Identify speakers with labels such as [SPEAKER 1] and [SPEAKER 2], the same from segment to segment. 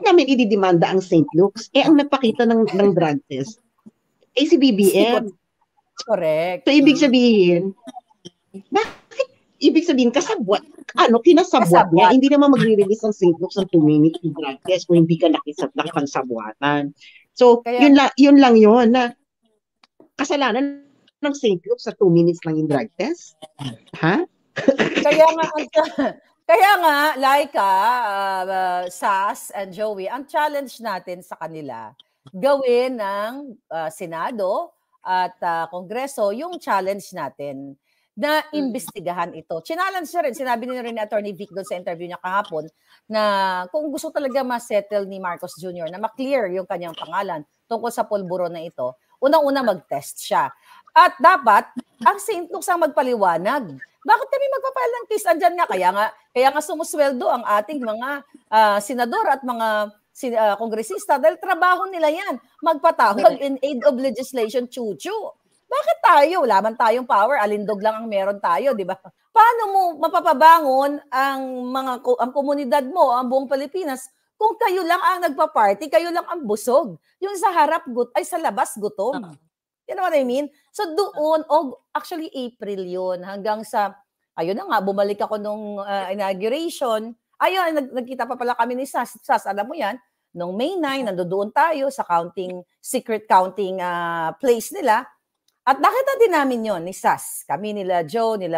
[SPEAKER 1] namin ididemanda ang St. Luke's. Ang nagpakita ng drug test ay si BBM.
[SPEAKER 2] Correct.
[SPEAKER 1] So, ibig sabihin, bakit ibig sabihin, kasabwat, kinasabwat niya, hindi naman magre-release ng St. Luke's ng 2 minutes yung drug test kung hindi ka nakipagsabwatan. So, kaya, yun lang yun, na kasalanan ng St. Luke's sa 2 minutes lang yung drug test? Ha?
[SPEAKER 2] Kaya nga, Laika, Sas, and Joey, ang challenge natin sa kanila, gawin ng Senado at Kongreso yung challenge natin na imbestigahan ito. Challenge na rin, sinabi niya rin ni Attorney Vic doon sa interview niya kahapon na kung gusto talaga ma-settle ni Marcos Jr. na ma-clear yung kanyang pangalan tungkol sa pulburo na ito, unang-una mag-test siya. At dapat, ang St. Luke's ang magpaliwanag. Bakit kami magpapile ng case? Andyan nga, kaya nga sumusweldo ang ating mga senador at mga kongresista dahil trabaho nila yan. Magpatawag in aid of legislation, chuchu. Bakit tayo? Wala man tayong power, alindog lang ang meron tayo, di ba? Paano mo mapapabangon ang komunidad mo, ang buong Pilipinas, kung kayo lang ang nagpa-party, kayo lang ang busog. Yung sa harap, ay sa labas, gutom. You know what I mean? So doon, actually April yun, hanggang sa, ayun na nga, bumalik ako nung inauguration. Ayun, nagkita pa pala kami ni Sas. Sas, alam mo yan, nung May 9, nandoon tayo sa secret counting place nila. At nakita din namin yon ni Sas. Kami nila Joe, nila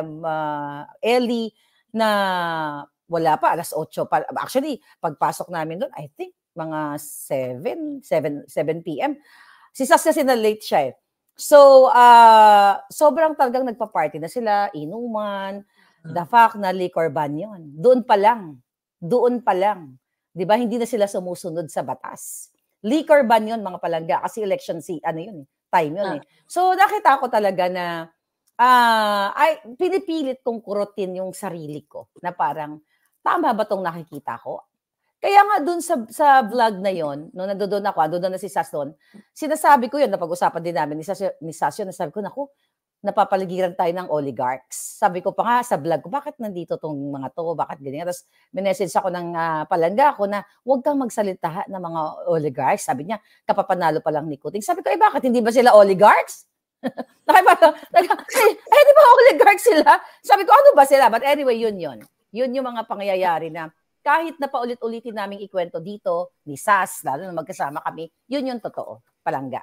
[SPEAKER 2] Ellie, na wala pa, alas 8 pa. Actually, pagpasok namin doon, I think, mga 7 p.m. Si Sas kasi na-late siya eh. So, sobrang talagang nagpa-party na sila, inuman, the fact na liquor ban yun. Doon pa lang. Di ba, hindi na sila sumusunod sa batas. Liquor ban yun, mga palangga, kasi election time yun eh. So, nakita ko talaga na pinipilit kong kurutin yung sarili ko na parang, tama ba itong nakikita ko? Kaya nga dun sa vlog na yon, nung nandoon ako, doon na si Sas doon, sinasabi ko yun, napag-usapan din namin ni Sas yun, nasabi ko, naku, napapaligiran tayo ng oligarchs. Sabi ko pa nga sa vlog ko, bakit nandito tong mga to, bakit ganyan? Tapos minessage ako ng palangga ko na huwag kang magsalita ng mga oligarchs. Sabi niya, kapapanalo pa lang ni Kuting. Sabi ko, bakit hindi ba sila oligarchs? Di ba oligarchs sila? Sabi ko, ano ba sila? But anyway, yun yung mga pangyayari na kahit na paulit-ulitin naming ikwento dito ni Sas, lalo na magkasama kami, yun yung totoo, palangga.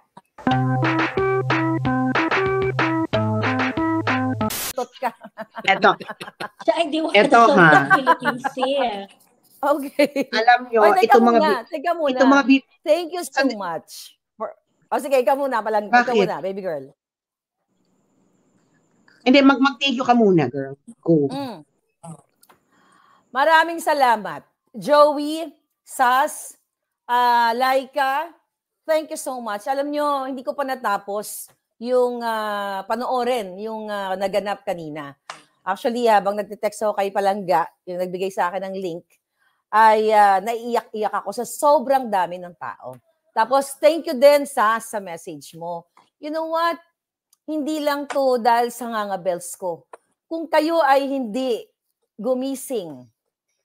[SPEAKER 1] Ito ha.
[SPEAKER 2] Okay.
[SPEAKER 1] Alam nyo,
[SPEAKER 2] teka muna. Thank you so much. Sige, ikaw muna, palangga. Ikaw muna, baby girl.
[SPEAKER 1] Hindi, mag-thank you ka muna, girl. Go.
[SPEAKER 2] Maraming salamat. Joey, Sas, Laika, thank you so much. Alam nyo, hindi ko pa natapos yung panoorin, yung naganap kanina. Actually, habang nagtitext ako kay Palangga, yung nagbigay sa akin ng link, ay naiiyak-iyak ako sa sobrang dami ng tao. Tapos, thank you din, Sas, sa message mo. You know what? Hindi lang to dahil sa ngangabels ko. Kung kayo ay hindi gumising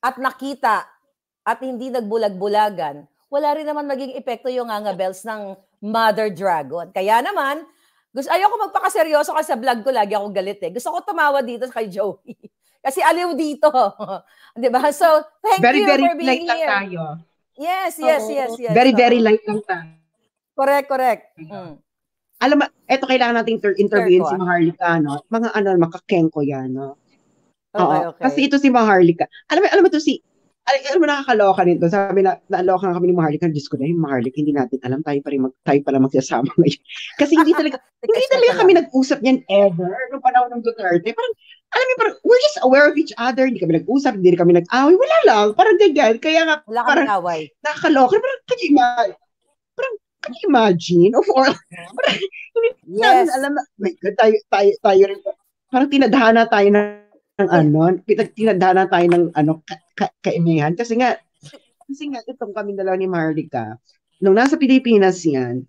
[SPEAKER 2] at nakita at hindi nagbulag-bulagan, wala rin naman maging epekto yung ngangabels ng Mother Dragon. Kaya naman, ayoko magpakaseryoso kasi sa vlog ko, lagi ako galit eh. Gusto ko tumawa dito kay Joey. Kasi aliw dito. Di ba? So, thank you for being here. Tayo. Yes.
[SPEAKER 1] Very light lang tayo.
[SPEAKER 2] Correct.
[SPEAKER 1] Alam mo, eto kailangan nating interviewin si Maharlika, no? Mga makakengko yan, no? Okay. Kasi ito si Maharlika. Alam mo ito alam mo nakakaloka nito. Sabi na naaloka na kami ni Maharlika. Diyos ko na yung Maharlika, hindi natin alam. Tayo pala magsasama ngayon. Kasi hindi talaga kami nag-usap niyan ever noong panahon ng Duterte. Parang, alam mo, parang, we're just aware of each other. Hindi kami nag-usap, hindi kami nag-away. Wala lang. Parang ganyan. Kaya nga,
[SPEAKER 2] wala kami away.
[SPEAKER 1] Nakakaloka. Parang, can you imagine?
[SPEAKER 2] Yes.
[SPEAKER 1] Alam na, my God, tayo rin. Parang tinadhana tayo ng tinadhana tayo ng kaimihan. Kasi nga, itong kami dalawa ni Maharlika, nung nasa Pilipinas yan,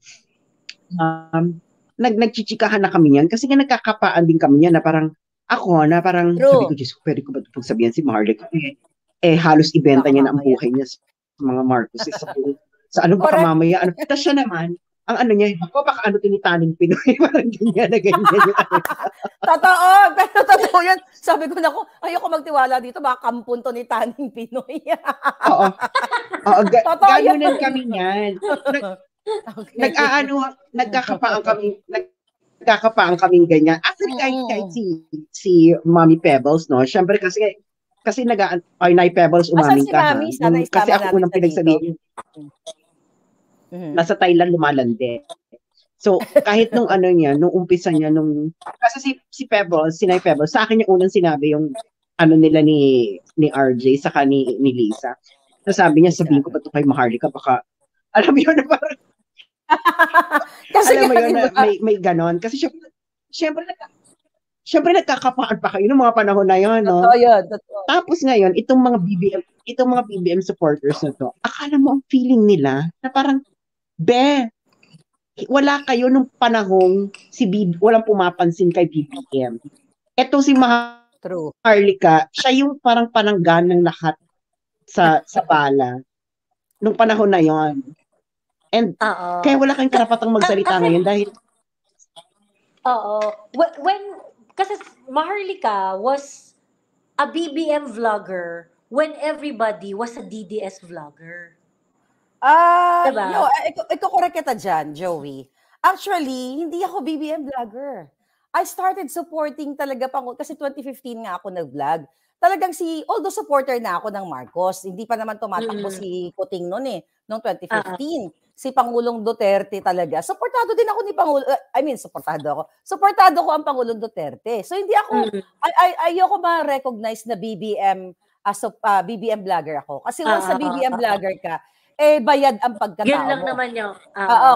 [SPEAKER 1] nagchichikahan na kami yan. Kasi nga nagkakapaan din kami yan na parang, sabi ko, Diyos, pwede ko ba ito pagsabihan si Maharlika? Halos ibenta niya na ang buhay niya mga Marcos sa ano baka mamaya ano. Tapos siya naman, ang ano niya, ako baka ano tinitaning Pinoy, parang ganyan na ganyan yung ano.
[SPEAKER 2] Totoo, pero totoo yun. Sabi ko na ayoko magtiwala dito, baka kampun to ni Taning Pinoy.
[SPEAKER 1] Oo. Ganunan kami niyan. Nagkakapaan kaming ganyan. Actually, kahit si Mommy Pebbles, no? Siyempre kasi Nay Pebbles, umamin ka. Kasi ako unang pinagsabihin. Nasa Thailand lumalande. So, kahit nung nung umpisa niya, kasi si Pebbles, si Nay Pebbles, sa akin yung unang sinabi yung nila ni RJ, saka ni Lisa. Sabi niya, sabihin ko ba ito kay Maharlika, baka, alam mo yun, parang, kasi alam mo yun, may ganon. Kasi syempre nagkakapaan pa kayo noong mga panahon na yun, no?
[SPEAKER 2] Totoo yun, totoo.
[SPEAKER 1] Tapos ngayon, itong mga BBM supporters na to, akala mo ang feeling nila na parang, wala kayo nung panahong walang pumapansin kay BBM. Ito si Maharlika, siya yung parang pananggan ng lahat sa bala nung panahon na yon. And kaya wala kang karapatang magsalita ngayon dahil
[SPEAKER 3] kasi Maharlika was a BBM vlogger when everybody was a DDS vlogger.
[SPEAKER 2] Diba? No, ito correct kita dyan, Joey. Actually, hindi ako BBM vlogger. I started supporting talaga kasi 2015 nga ako nag-vlog. Talagang although supporter na ako ng Marcos, hindi pa naman tumatakbo si Kuting noon noong 2015. Si Pangulong Duterte talaga. Supportado din ako ni supportado ko ang Pangulong Duterte. So hindi ako, ayoko ma-recognize na BBM BBM vlogger ako. Kasi once sa BBM vlogger ka, bayad ang pagkatao mo.
[SPEAKER 3] Yun lang naman yun.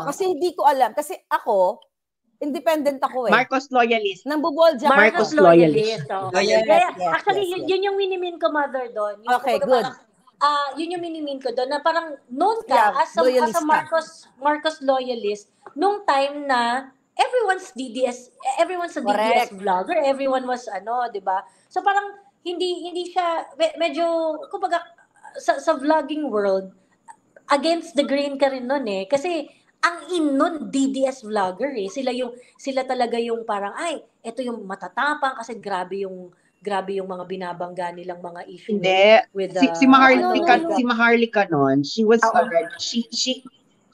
[SPEAKER 2] Kasi hindi ko alam. Kasi ako, independent ako
[SPEAKER 1] Marcos loyalist.
[SPEAKER 2] Nambubol dyan.
[SPEAKER 3] Marcos loyalist.
[SPEAKER 2] Yes,
[SPEAKER 3] actually, yun yung minimin ko, Mother, doon.
[SPEAKER 2] Okay, good.
[SPEAKER 3] Yun yung minimin ko doon, na parang known ka as a Marcos loyalist nung time na everyone's DDS, everyone's a DDS vlogger, everyone was di ba? So parang hindi siya, medyo, kumbaga, sa vlogging world, against the grain ka rin nun kasi ang nun DDS vlogger sila talaga yung parang ito yung matatapang kasi grabe yung mga binabangga nilang mga issue.
[SPEAKER 1] Hindi. Si Maharlika noon, she was already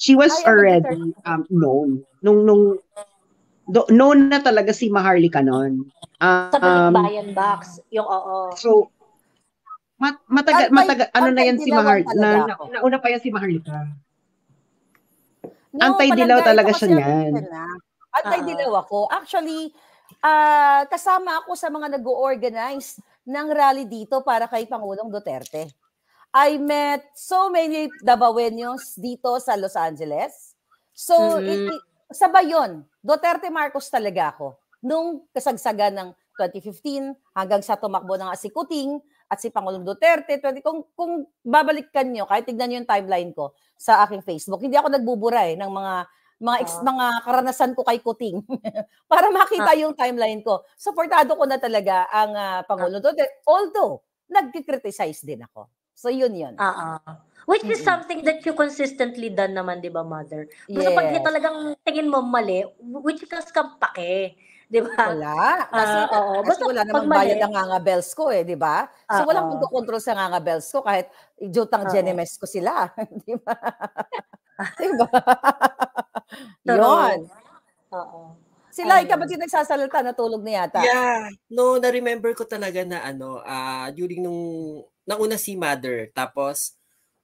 [SPEAKER 1] she was already known known na talaga si Maharlika noon.
[SPEAKER 3] Sa Balikbayan Box, yung
[SPEAKER 1] So matagal na yan si Maharlika. Nauna pa yan si Maharlika. Antay-dilaw talaga siya niyan.
[SPEAKER 2] Antay-dilaw ako. Actually, kasama ako sa mga nag-organize ng rally dito para kay Pangulong Duterte. I met so many Davaoenos dito sa Los Angeles. So, sabay yun. Duterte Marcos talaga ako. Nung kasagsagan ng 2015 hanggang sa tumakbo ng si Kuting at si Pangulong Duterte. Kung babalikan nyo, kahit tignan nyo yung timeline ko sa aking Facebook, hindi ako nagbubura ng mga karanasan ko kay Kuting para makita yung timeline ko. Supportado ko na talaga ang Pangulong Duterte, although nag-criticize din ako. So yun.
[SPEAKER 3] Which is something that you consistently done naman, di ba, Mother? Basta pag talagang tingin mo mali, which kas kang pake. Diba?
[SPEAKER 2] Wala. Kasi wala namang bayad ang ngangabels ko di ba? So walang magkocontrol sa ngangabels ko kahit jutang Genemes ko sila. Di ba? Diba? Yun. Sila, ba't yung nagsasalita? Natulog na yata.
[SPEAKER 4] Yeah. No, na-remember ko talaga na during nung nauna si Mother, tapos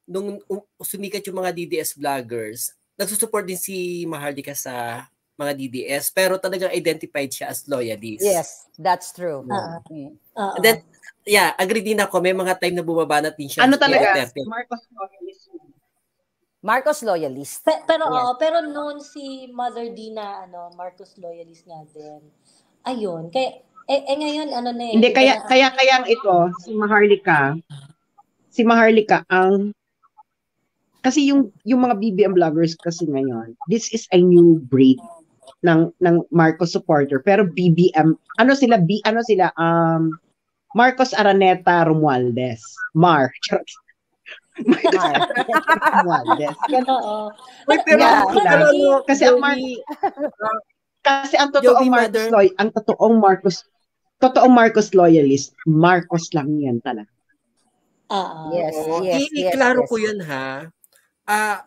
[SPEAKER 4] nung sumikat yung mga DDS vloggers, nagsusupport din si Maharlika sa mga DDS, pero talagang identified siya as loyalist.
[SPEAKER 2] Yes, that's true.
[SPEAKER 4] And then, agree din ako, may mga time na bumaba na din siya.
[SPEAKER 1] Talaga? Marcos loyalist.
[SPEAKER 2] Marcos loyalist.
[SPEAKER 3] Pero noon si Mother Dina, Marcos loyalist nga din. Ayun. Kaya, ngayon,
[SPEAKER 1] Hindi, kaya ang ito, si Maharlika ang kasi yung mga BBM vloggers kasi ngayon, this is a new breed ng Marcos supporter, pero BBM Marcos Araneta Romualdez, Romualdez.
[SPEAKER 3] Oo.
[SPEAKER 1] Kasi ang totoong Marcos Loy, ang totoong Marcos loyalist, Marcos lang yan talaga.
[SPEAKER 2] Yes.
[SPEAKER 4] Klaro ko yun ha.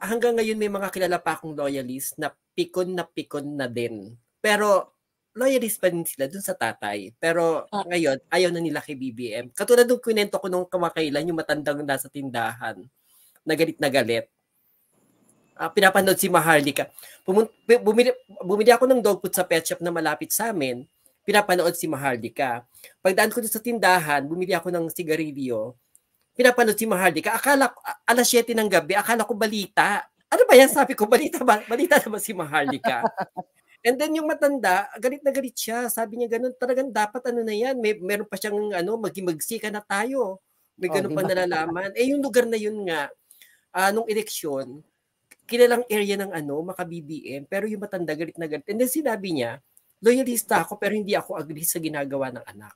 [SPEAKER 4] Hanggang ngayon may mga kilala pa akong loyalist na pikon na din. Pero loyalist pa din sila dun sa tatay. Pero ngayon, ayaw na nila kay BBM. Katulad nung kwento ko nung kamakailan, yung matandang nasa tindahan, na galit. Pinapanood si Maharlika. Bumili ako ng dog food sa pet shop na malapit sa amin. Pinapanood si Maharlika. Pagdaan ko sa tindahan, bumili ako ng sigarilyo. Pinapanood si Maharlika. Akala ko, alas 7 ng gabi, akala ko balita. Ano ba yan? Sabi ko, balita naman si Maharlika. And then yung matanda, galit na galit siya. Sabi niya ganun, talagang dapat ano na yan. Meron pa siyang magsika na tayo. May ganun pa nalalaman. Yung lugar na yun nga, nung eleksyon, kilalang area ng maka-BBM, pero yung matanda galit na galit. And then sinabi niya, loyalista ako pero hindi ako agree sa ginagawa ng anak.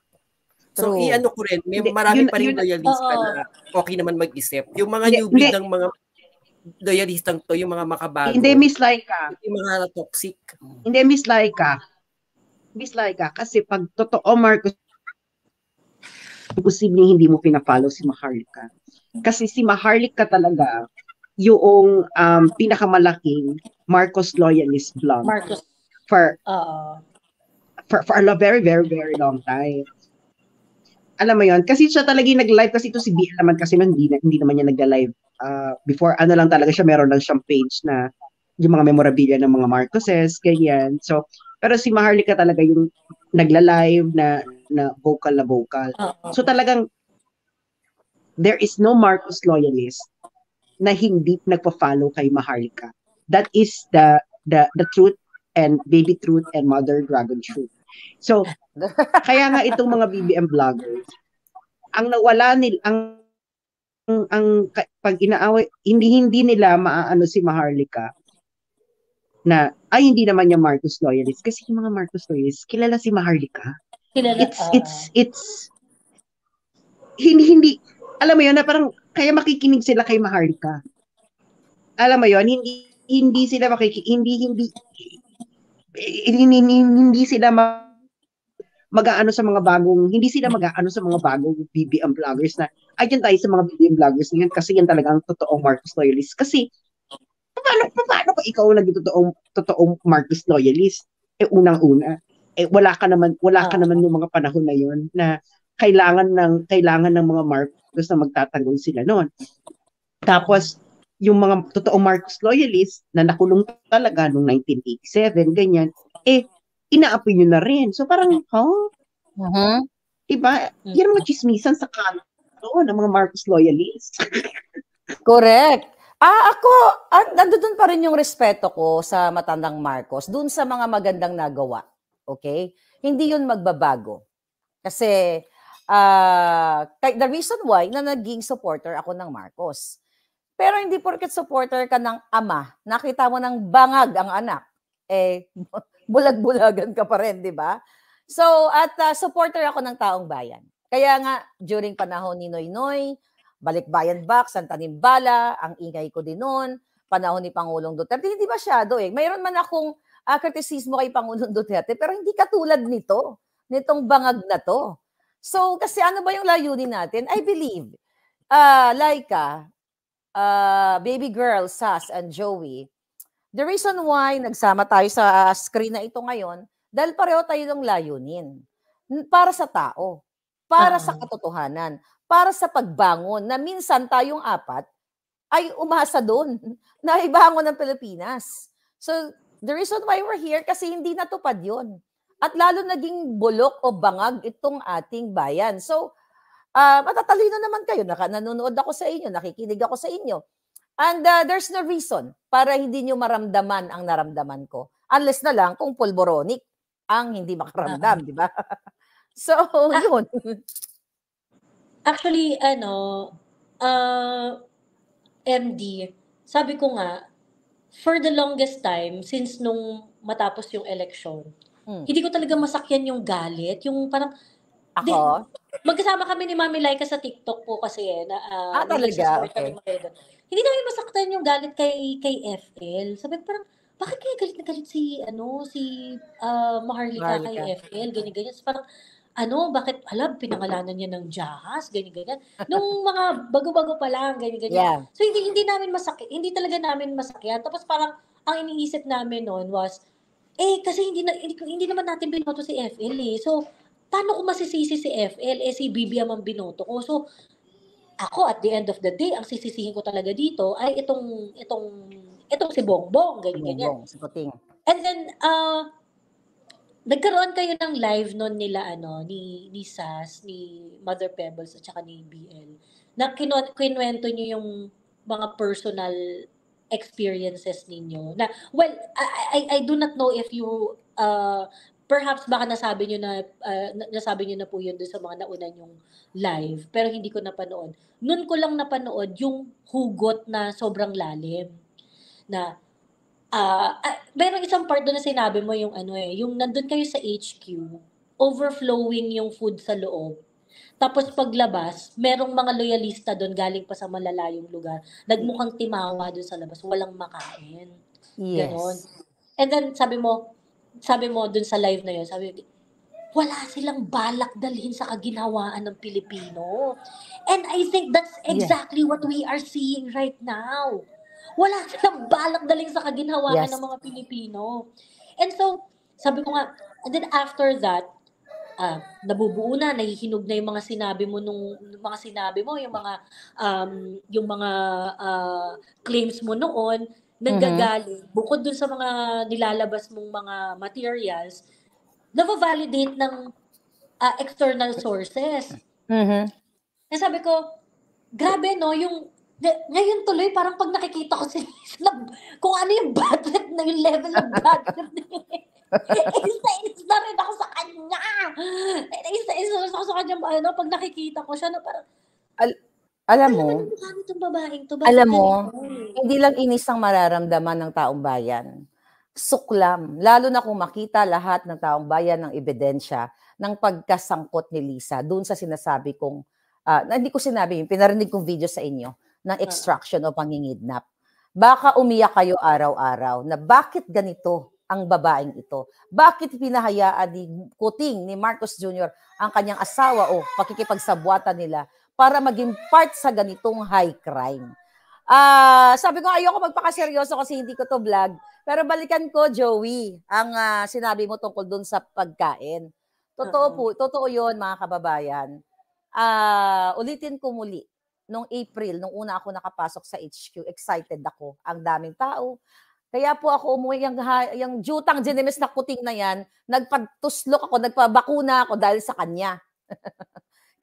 [SPEAKER 4] So, ko rin, marami pa rin loyalista na okay naman mag-isip. Yung mga newbie ng mga loyalistang to, yung mga makabago.
[SPEAKER 1] Hindi, Miss Laika.
[SPEAKER 4] Yung mga toxic.
[SPEAKER 1] Hindi, Miss Laika. Kasi pag totoo, Marcos, imposible hindi mo pina-follow si Maharlika. Kasi si Maharlika talaga, yung pinakamalaking Marcos loyalist blog.
[SPEAKER 3] Marcos.
[SPEAKER 1] For a very, very, very long time. Alam mo yon, kasi siya talaga yung nag-live, kasi ito si BL naman kasi hindi naman niya nag-live. Before, lang talaga siya, meron lang siyang page na yung mga memorabilia ng mga Marcoses, ganyan. So, pero si Maharlika talaga yung nagla-live na vocal. So talagang, there is no Marcos loyalist na hindi nagpa-follow kay Maharlika. That is the truth, and baby truth, and mother dragon truth. So, kaya nga itong mga BBM vloggers, ang nawala nila, ang pag inaaway, hindi nila maaano si Maharlika na, hindi naman niya Marcos loyalist. Kasi yung mga Marcos loyalist, kilala si Maharlika. It's hindi, alam mo yun, na parang, kaya makikinig sila kay Maharlika. Alam mo yun, hindi sila hindi sila mag-aano sa mga bagong BBM vloggers na, dyan tayo sa mga BBM vloggers na yan, kasi yan talagang totoong Marcos loyalist. Kasi, paano pa ikaw naging totoong Marcos loyalist? Unang-una, wala ka naman yung mga panahon na yun, na kailangan ng mga Marcos na magtatanggol sila noon. Tapos, yung mga totoong Marcos loyalist na nakulong talaga noong 1987, ganyan, inaapoy nyo na rin. So parang, diba? Yan mga chismisan sa kanto ng mga Marcos loyalist.
[SPEAKER 2] Correct. Ako, nandoon pa rin yung respeto ko sa matandang Marcos, dun sa mga magandang nagawa. Okay? Hindi yun magbabago. Kasi, the reason why na naging supporter ako ng Marcos. Pero hindi porket supporter ka ng ama, nakita mo ng bangag ang anak, bulag-bulagan ka pa rin, di ba? So, at supporter ako ng taong bayan. Kaya nga, during panahon ni Noynoy, Balikbayan Back, Santa Nimbala, ang ingay ko din noon, panahon ni Pangulong Duterte, hindi masyado Mayroon man akong kritisismo kay Pangulong Duterte, pero hindi katulad nitong bangag na to. So, kasi ano ba yung layunin natin? I believe, Laika, baby girl, Sas, and Joey, the reason why nagsama tayo sa screen na ito ngayon, dahil pareho tayo ng layunin. Para sa tao, para sa katotohanan, para sa pagbangon, na minsan tayong apat ay umasa doon, na ibangon ng Pilipinas. So, the reason why we're here, kasi hindi natupad yun. At lalo naging bulok o bangag itong ating bayan. So, matatalino naman kayo, nanonood ako sa inyo, nakikinig ako sa inyo. And there's no reason para hindi nyo maramdaman ang naramdaman ko. Unless na lang kung pulboronic ang hindi makaramdam, di ba? So, yun.
[SPEAKER 3] Actually, MD, sabi ko nga, for the longest time, since nung matapos yung election, hindi ko talaga masakyan yung galit, yung parang,
[SPEAKER 2] ako?
[SPEAKER 3] magkasama kami ni Mami Laika sa TikTok po kasi
[SPEAKER 2] talaga? Okay.
[SPEAKER 3] Hindi namin masaktan yung galit kay FL. Sabi ko parang, bakit kaya galit na galit si Maharlika kay FL? Ganyan-ganyan. So, parang, bakit, pinangalanan niya ng Jahas, ganyan-ganyan. Nung mga bago-bago pa lang, ganyan-ganyan. Yeah. So, hindi namin masakit. Hindi talaga namin masakyan. Tapos parang, ang iniisip namin noon was, kasi hindi naman natin binoto si FL eh. So, paano ko masisisi si FL? Si BBM ang binoto ko. So, ako at the end of the day, ang sisisihin ko talaga dito ay itong si Bongbong, ganyan.
[SPEAKER 2] Si Puting.
[SPEAKER 3] And then, nagkaroon kayo ng live noon nila, ni Sas, ni Mother Pebbles, at saka ni BL, na kinuwento nyo yung mga personal experiences ninyo. Na, well, I do not know if you, perhaps baka nasabi nyo na po yun doon sa mga nauna yung live, pero hindi ko napanood. Noon ko lang napanood yung hugot na sobrang lalim. Na, merong isang part doon na sinabi mo yung yung nandun kayo sa HQ, overflowing yung food sa loob. Tapos paglabas, merong mga loyalista doon galing pa sa malalayong lugar. Nagmukhang timawa doon sa labas, walang makain.
[SPEAKER 2] Yes.
[SPEAKER 3] Ganon. And then sabi mo doon sa live na yun, wala silang balak dalhin sa kaginhawaan ng Pilipino. And I think that's exactly what we are seeing right now. Wala silang balak dalhin sa kaginhawaan ng mga Pilipino. And so, sabi ko nga, and then after that, nabubuo na, nahihinog na yung mga sinabi mo yung mga claims mo noon, nanggagaling, bukod dun sa mga nilalabas mong mga materials, na-validate ng external sources. Kaya sabi ko, grabe no, ngayon tuloy, parang pag nakikita ko kung ano yung budget na yung level ng budget niya. Isa-isa na rin ako sa kanya. Isa-isa ako sa kanya, pag nakikita ko siya, parang,
[SPEAKER 2] alam mo, hindi lang inis ang mararamdaman ng taong bayan. Suklam, lalo na kung makita lahat ng taong bayan ng ebidensya ng pagkasangkot ni Lisa doon sa sinasabi kong, hindi ko sinabi, pinarinig kong video sa inyo, ng extraction o pangingidnap. Baka umiyak kayo araw-araw na bakit ganito ang babaeng ito? Bakit pinahayaan ni Kuting, ni Marcos Jr. ang kanyang asawa o pakikipagsabwatan nila para maging part sa ganitong high crime? Sabi ko, ayoko magpakaseryoso kasi hindi ko to vlog. Pero balikan ko, Joey, ang sinabi mo tungkol dun sa pagkain. Totoo yun, mga kababayan. Ulitin ko muli. Nung April, nung una ako nakapasok sa HQ, excited ako. Ang daming tao. Kaya po ako umuwi, yung jutang ginemis na Kuting na yan, nagpatuslok ako, nagpabakuna ako dahil sa kanya.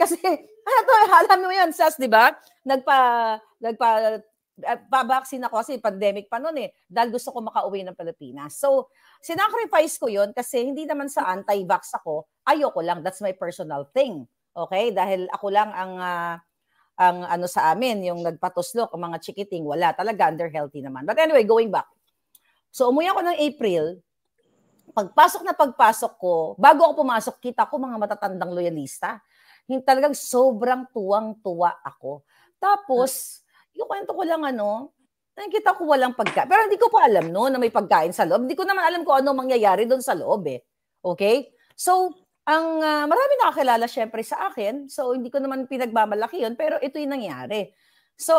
[SPEAKER 2] Kasi, alam mo yan, Sas, di ba? Nagpa-vaccine ako kasi pandemic pa noon dahil gusto ko makauwi ng Pilipinas. So, sinacrifice ko yun kasi hindi naman sa anti-vax ako, ayoko lang, that's my personal thing. Okay? Dahil ako lang ang sa amin, yung nagpatuslok, ang mga chikiting, wala talaga, under healthy naman. But anyway, going back. So, umuwi ako ng April, pagpasok ko, bago ako pumasok, kita ko mga matatandang loyalista. Hindi talagang sobrang tuwang-tuwa ako. Tapos, yung kwento ko lang nakikita ko walang pagkain. Pero hindi ko pa alam na may pagkain sa loob. Hindi ko naman alam kung ano mangyayari doon sa loob Okay? So, marami nakakilala syempre sa akin. So, hindi ko naman pinagmamalaki yun. Pero ito yung nangyari. So,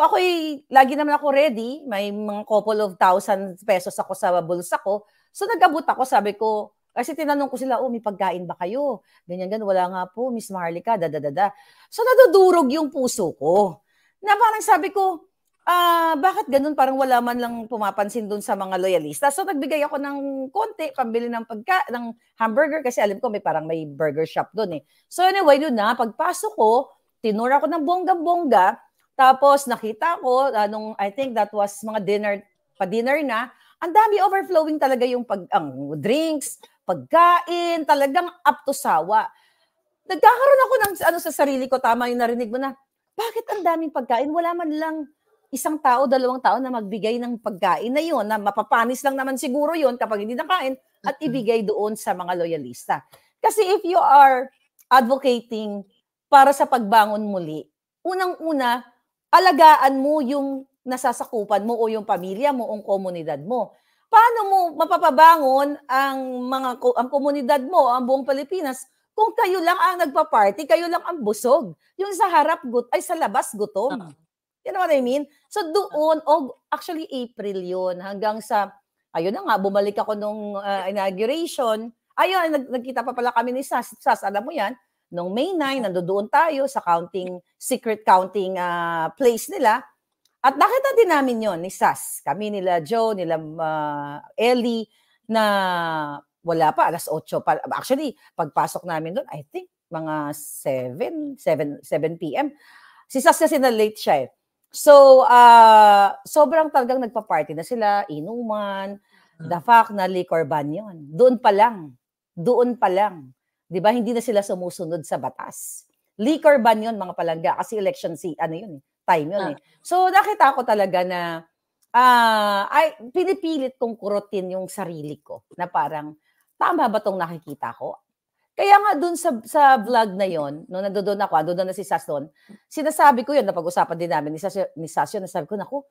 [SPEAKER 2] lagi naman ako ready. May mga couple of thousand pesos ako sa bulsa ko. So, nag-abot ako. Sabi ko, kasi tinanong ko sila, may pagkain ba kayo? Ganyan. Wala nga po, Miss Maharlika, So, nadudurog yung puso ko. Na parang sabi ko, bakit ganun? Parang wala man lang pumapansin dun sa mga loyalista. So, nagbigay ako ng konti, pambili ng ng hamburger, kasi alam ko may burger shop dun So, anyway, dun na, pagpasok ko, tinur ako ng bongga-bongga, tapos nakita ko, I think that was mga dinner na, ang dami overflowing talaga yung ang drinks, pagkain, talagang up to sawa. Nagkakaroon ako ng sa sarili ko, tama yung narinig mo na, bakit ang daming pagkain? Wala man lang isang tao, 2 tao na magbigay ng pagkain na yun, na mapapanis lang naman siguro yun kapag hindi nakain, at ibigay doon sa mga loyalista. Kasi if you are advocating para sa pagbangon muli, unang-una, alagaan mo yung nasasakupan mo o yung pamilya mo o komunidad mo. Paano mo mapapabangon ang komunidad mo, ang buong Pilipinas, kung kayo lang ang nagpa-party, kayo lang ang busog. Yung sa harap, sa labas, gutom. You know what I mean? So doon, actually April yun, hanggang sa, ayun na nga, bumalik ako nung inauguration. Ayun, nagkita pa pala kami ni Sas. Sas, alam mo yan, nung May 9, nandoon tayo sa secret counting place nila. At nakita din namin yon ni Sas. Kami nila Joe, nila Ellie, na wala pa, alas 8 pa. Actually, pagpasok namin doon, I think, mga 7 p.m. Si Sas kasi na late siya eh. So, sobrang talagang nagpa-party na sila, inuman, the fact na liquor ban yun. Doon pa lang. Di ba, hindi na sila sumusunod sa batas. Liquor ban yun, mga palangga, kasi election time yun eh. So, nakita ko talaga na pinipilit kong kurutin yung sarili ko na parang, tama ba itong nakikita ko? Kaya nga dun sa vlog na yon, nung nandoon ako, doon na si Sas doon, sinasabi ko yun, napag-usapan din namin ni Sas yun, nasabi ko, naku,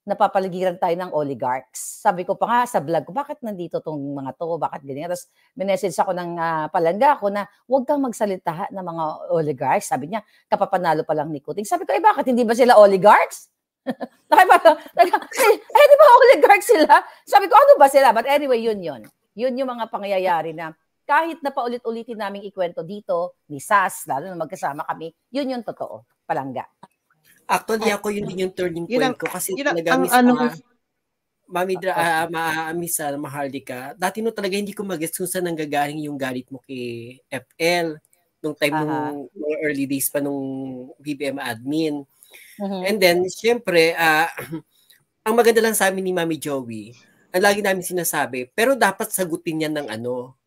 [SPEAKER 2] napapaligiran tayo ng oligarchs. Sabi ko pa nga sa vlog ko, bakit nandito tong mga to, bakit ganyan? Tapos minessage ako ng palangga ko na huwag kang magsalita ng mga oligarchs. Sabi niya, kapapanalo pa lang ni Kuting. Sabi ko, bakit hindi ba sila oligarchs? Di ba oligarchs sila? Sabi ko, ano ba sila? But anyway, yun yung mga pangyayari na kahit na paulit-ulitin naming ikwento dito ni Sas, lalo na magkasama kami, yun yung totoo, palangga.
[SPEAKER 4] Actually, ako yun din yung turning point ko kasi talaga Miss Maharlika, dati no talaga hindi ko mag-guess kung saan nanggagaling yung galit mo kay FL nung time nung mga early days pa nung BBM admin. And then, syempre, ang maganda lang sa amin ni Mami Joey, ang lagi namin sinasabi, pero dapat sagutin yan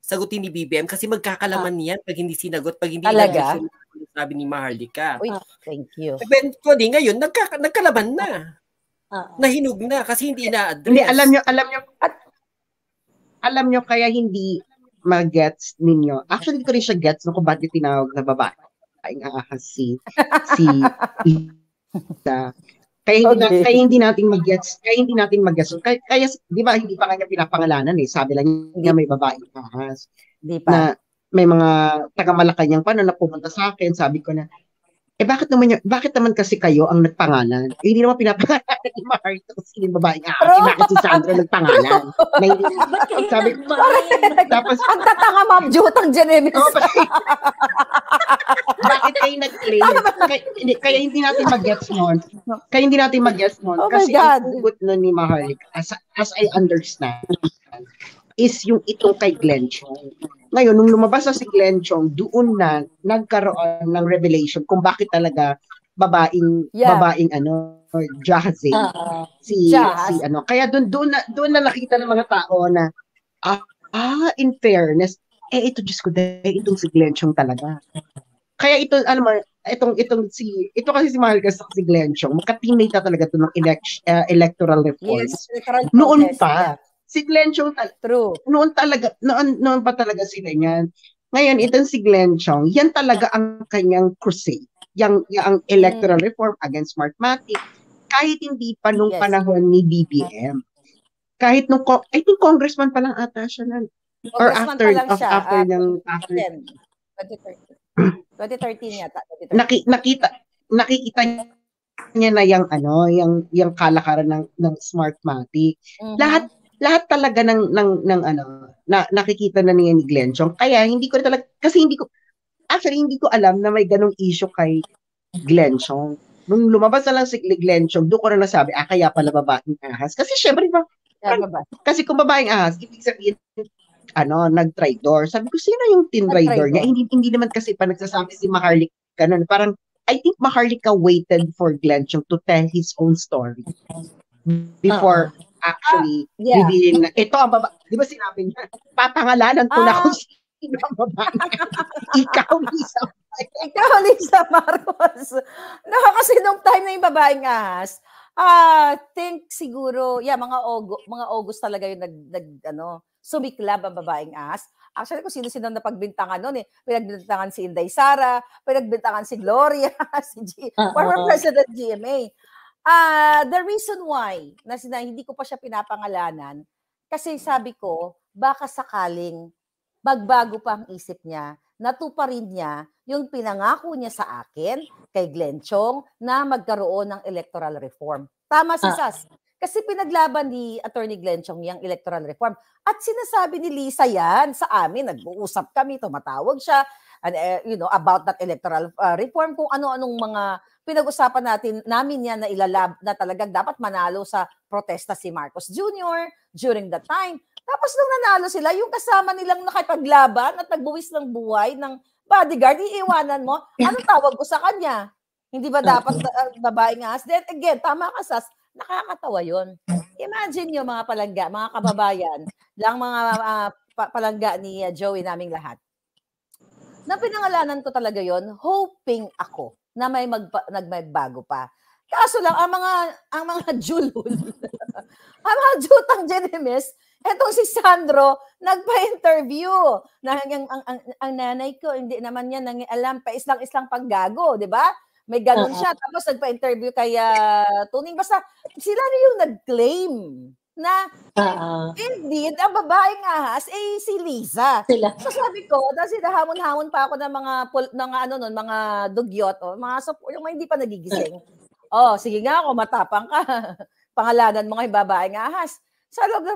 [SPEAKER 4] sagutin ni BBM kasi magkakalaman niyan pag hindi sinagot, pag hindi sabi ni Maharlika.
[SPEAKER 2] Uy, thank you.
[SPEAKER 4] Eventually, ngayon, nagkalaban na. Nahinog na kasi hindi na-address.
[SPEAKER 1] Hindi, alam nyo kaya hindi mag-gets ninyo. Actually, ko rin siya gets kung bakit tinawag na babae. Ang ahas si Kaya hindi natin mag-gets. Kaya di ba hindi pa kanya pinapangalanan eh. Sabi lang niya may babaeng ahas.
[SPEAKER 2] Di pa.
[SPEAKER 1] Na may mga taga-Malacanang pa na pumunta sa akin. Sabi ko na, bakit naman kasi kayo ang nagpangalan? Hindi naman pinapangalanan ni Marta kasi yung babaeng ahas. Bakit si Sandra nagpangalan? Sabi ko, tapos,
[SPEAKER 2] ang tatanga Ma'am Jutang Genemis.
[SPEAKER 1] Bakit kayo nag-claim? Kaya hindi natin mag-gets nun.
[SPEAKER 2] Oh
[SPEAKER 1] kasi
[SPEAKER 2] ang
[SPEAKER 1] ugot nun ni Maharlika, as I understand, is yung itong kay Glenn Chong. Ngayon, nung lumabas na si Glenn Chong, doon na nagkaroon ng revelation kung bakit talaga babaeng Jahazi. Kaya doon na nakita ng mga tao na in fairness, ito Diyos ko, itong si Glenn Chong talaga. Kaya ito ito kasi si Mahal kasi si Glenn Chong, makatinate talaga ito ng electoral reforms.
[SPEAKER 2] Yes,
[SPEAKER 1] noon pa. Si Glenn Chong,
[SPEAKER 2] true.
[SPEAKER 1] Noon pa talaga sila niyan. Ngayon, itong si Glenn Chong, yan talaga ang kanyang crusade. Yung electoral reform against Smartmatic, kahit hindi pa nung panahon ni BBM. Kahit nung, I think congressman pa lang ata siya na. Or after
[SPEAKER 2] 2013 yata.
[SPEAKER 1] Nakikita niya na yung kalakaran ng Smartmatic. Lahat talaga ng nakikita na niya ni Glenn Chong. Kaya hindi ko alam na may ganong issue kay Glenn Chong. Nung lumabas na lang si Glenn Chong, doon ko na nasabi, kaya pala babaeng ahas. Kasi syempre, kasi kung babaeng ahas, ibig sabihin, nag-traitor. Sabi ko, sino yung tin-traitor niya? Hindi naman kasi pa nagsasabi si Maharlika ganun. Parang, I think Maharlika waited for Glenn Chong to tell his own story before actually revealing na ito ang babae. Di ba sinabi niya, papangalanan ko na kung sino ang babae. Ikaw, Lisa Marcos.
[SPEAKER 2] Kasi nung time na yung babaeng ahas, Think siguro, mga August talaga yung sumiklab ang babaeng ahas. Actually, kung sino-sino napagbintangan noon Pinagbintangan si Inday Sara, pinagbintangan si Gloria, si former President GMA. The reason why hindi ko pa siya pinapangalanan, kasi sabi ko, baka sakaling magbago pa ang isip niya, natuparin niya yung pinangako niya sa akin kay Glenn Chong na magkaroon ng electoral reform. Tama si Sas. Kasi pinaglaban ni Attorney Glenn Chong yung electoral reform. At sinasabi ni Lisa yan sa amin. Nag-uusap kami, tumatawag siya about that electoral reform, kung ano-anong mga pinag-usapan namin yan na talagang dapat manalo sa protesta si Marcos Jr. during that time. Tapos nung nanalo sila, yung kasama nilang nakipaglaban at nagbuwis ng buhay ng bodyguard, iiwanan mo, anong tawag ko sa kanya? Hindi ba dapat babaeng ahas? Then again, tama ka, Sas, nakakatawa yun. Imagine nyo mga palangga, mga kababayan, lang mga palangga ni Joey naming lahat. Na pinangalanan ko talaga yon, hoping ako na may nagbago pa. Kaso lang, ang mga julul, ang mga jutang Jenemes, etong si Sandro, nagpa-interview. Ang nanay ko, hindi naman yan alam, pa-islang-islang paggago, di ba? May ganun siya. Tapos nagpa-interview kay Tuning. Basta sila na yung nag-claim na indeed, ang babaeng ahas si Lisa. So sabi ko, dahil hamon-hamon pa ako ng mga dugyot, mga yung hindi pa nagigising. Sige nga ako, matapang ka. Pangalanan mo nga yung babaeng ahas. Sa loob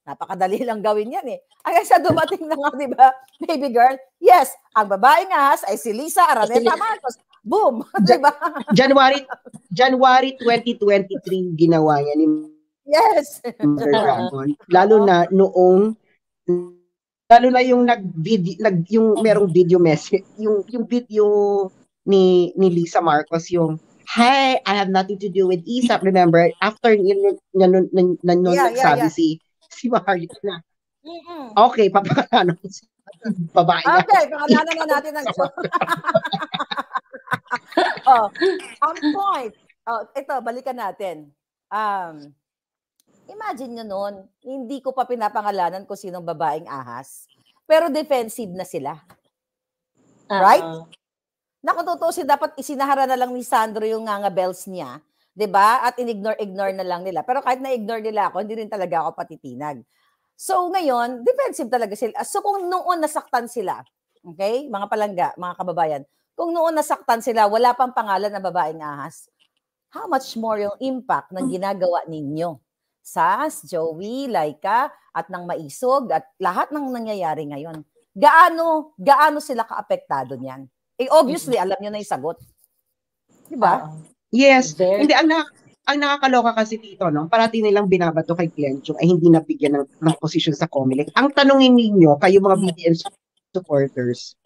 [SPEAKER 2] napakadali lang gawin yan Hanggang sa dumating na nga, di ba, baby girl, yes, ang babaeng ahas ay si Lisa Araneta Marcos. Boom! Di ba?
[SPEAKER 1] January 2023 ginawa yan ni
[SPEAKER 2] Yes.
[SPEAKER 1] Mr. Dragon. Lalo na yung yung merong video message, yung video ni Lisa Marcos, yung "Hey, I have nothing to do with ISAP." Remember, after nagsabi si Maharlika na, okay, papakalanan ko si babae.
[SPEAKER 2] Okay, pakalanan na natin ang on point. Ito, balikan natin. Imagine nyo noon, hindi ko pa pinapangalanan kung sinong babaeng ahas. Pero defensive na sila. Right? Na kung tutusin, dapat isinahara na lang ni Sandro yung nga bells niya. 'Di ba? At ignore na lang nila. Pero kahit na-ignore nila ako, hindi rin talaga ako patitinag. So ngayon, defensive talaga sila. So kung noon nasaktan sila, okay, mga palangga, mga kababayan, kung noon nasaktan sila, wala pang pangalan na babaeng ahas, how much more yung impact ng ginagawa ninyo? Sas, Joey, Laika, at ng Maisog, at lahat ng nangyayari ngayon. Gaano sila kaapektado niyan? Obviously, alam nyo na yung sagot. Diba?
[SPEAKER 1] Yes. Hindi, ang nakakaloka kasi dito, parati nilang binabato kay Glenn Chong ay hindi nabigyan ng posisyon sa COMELEC. Ang tanungin ninyo, kayo mga BBM supporters,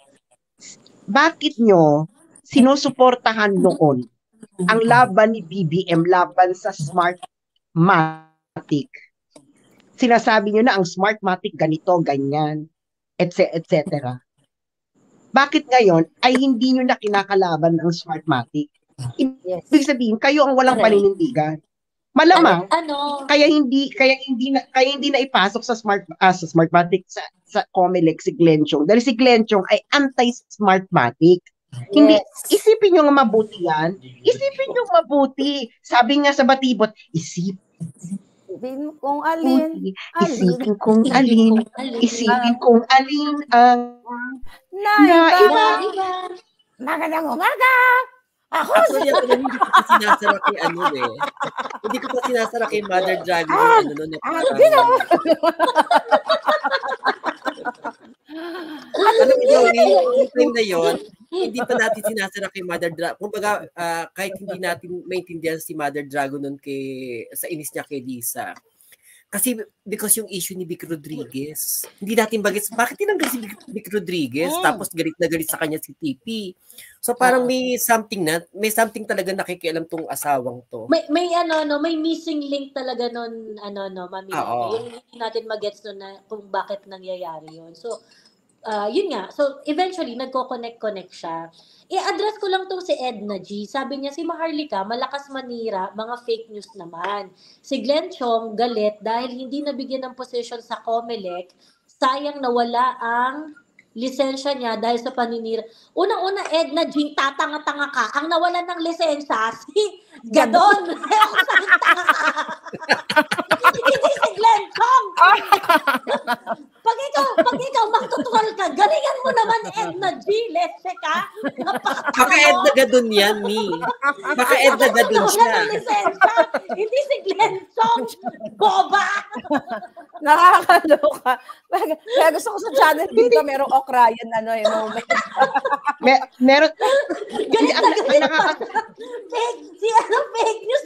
[SPEAKER 1] bakit nyo sinusuportahan noon ang laban ni BBM, laban sa Smartmatic? Sinasabi nyo na ang Smartmatic ganito, ganyan, etc. Bakit ngayon ay hindi nyo na kinakalaban ang Smartmatic? Ibig sabihin, kayo ang walang paninindigan. Malamang, kaya hindi na ipasok sa Smartmatic sa COMELEC si Glenn Chong. Dahil si Glenn Chong ay anti-Smartmatic. Hindi, isipin nyo nga mabuti yan. Isipin nyo mabuti. Sabi nga sa Batibot, isipin kung alin ang naiba.
[SPEAKER 2] Magandang umaga!
[SPEAKER 4] Actually, hindi ko pa sinasara kay Hindi ko pa sinasara kay Mother Dragon alam mo, yung time na yun, hindi pa natin sinasara kay Mother Dragon. Kumbaga, kahit hindi natin maintindihan si Mother Dragon nun sa inis niya kay Lisa. Kasi because yung issue ni Vic Rodriguez, hindi natin bagets, bakit tinanggal si Vic Rodriguez? Tapos galit na galit sa kanya si TP. So parang may something talaga nakikialam tong asawang to.
[SPEAKER 3] May missing link talaga nun, Mami. Yung hindi natin magets nun na kung bakit nangyayari yun. So, yun nga, so eventually, nagko-connect siya. I-address ko lang tong si Edna G. Sabi niya, si Maharlika, malakas manira, mga fake news naman. Si Glenn Chong, galit dahil hindi nabigyan ng position sa COMELEC, sayang nawala ang lisensya niya dahil sa paninira. Unang-una, Edna G, tatanga-tanga ka. Ang nawalan ng lisensya, si Gadon. Tanga ka. Hindi si Glenn Chong. Pag ikaw magtutural ka, galingan mo naman, Edna G. Letse ka.
[SPEAKER 4] Baka Edna Gadon yan, Mi. Baka Edna Gadon siya.
[SPEAKER 3] Hindi si Glenn Chong. Boba!
[SPEAKER 2] Nakakaloka. Kaya gusto ko sa channel dito, merong Okrayan, moment.
[SPEAKER 1] Meron.
[SPEAKER 3] Galit na galit pa. Fake news.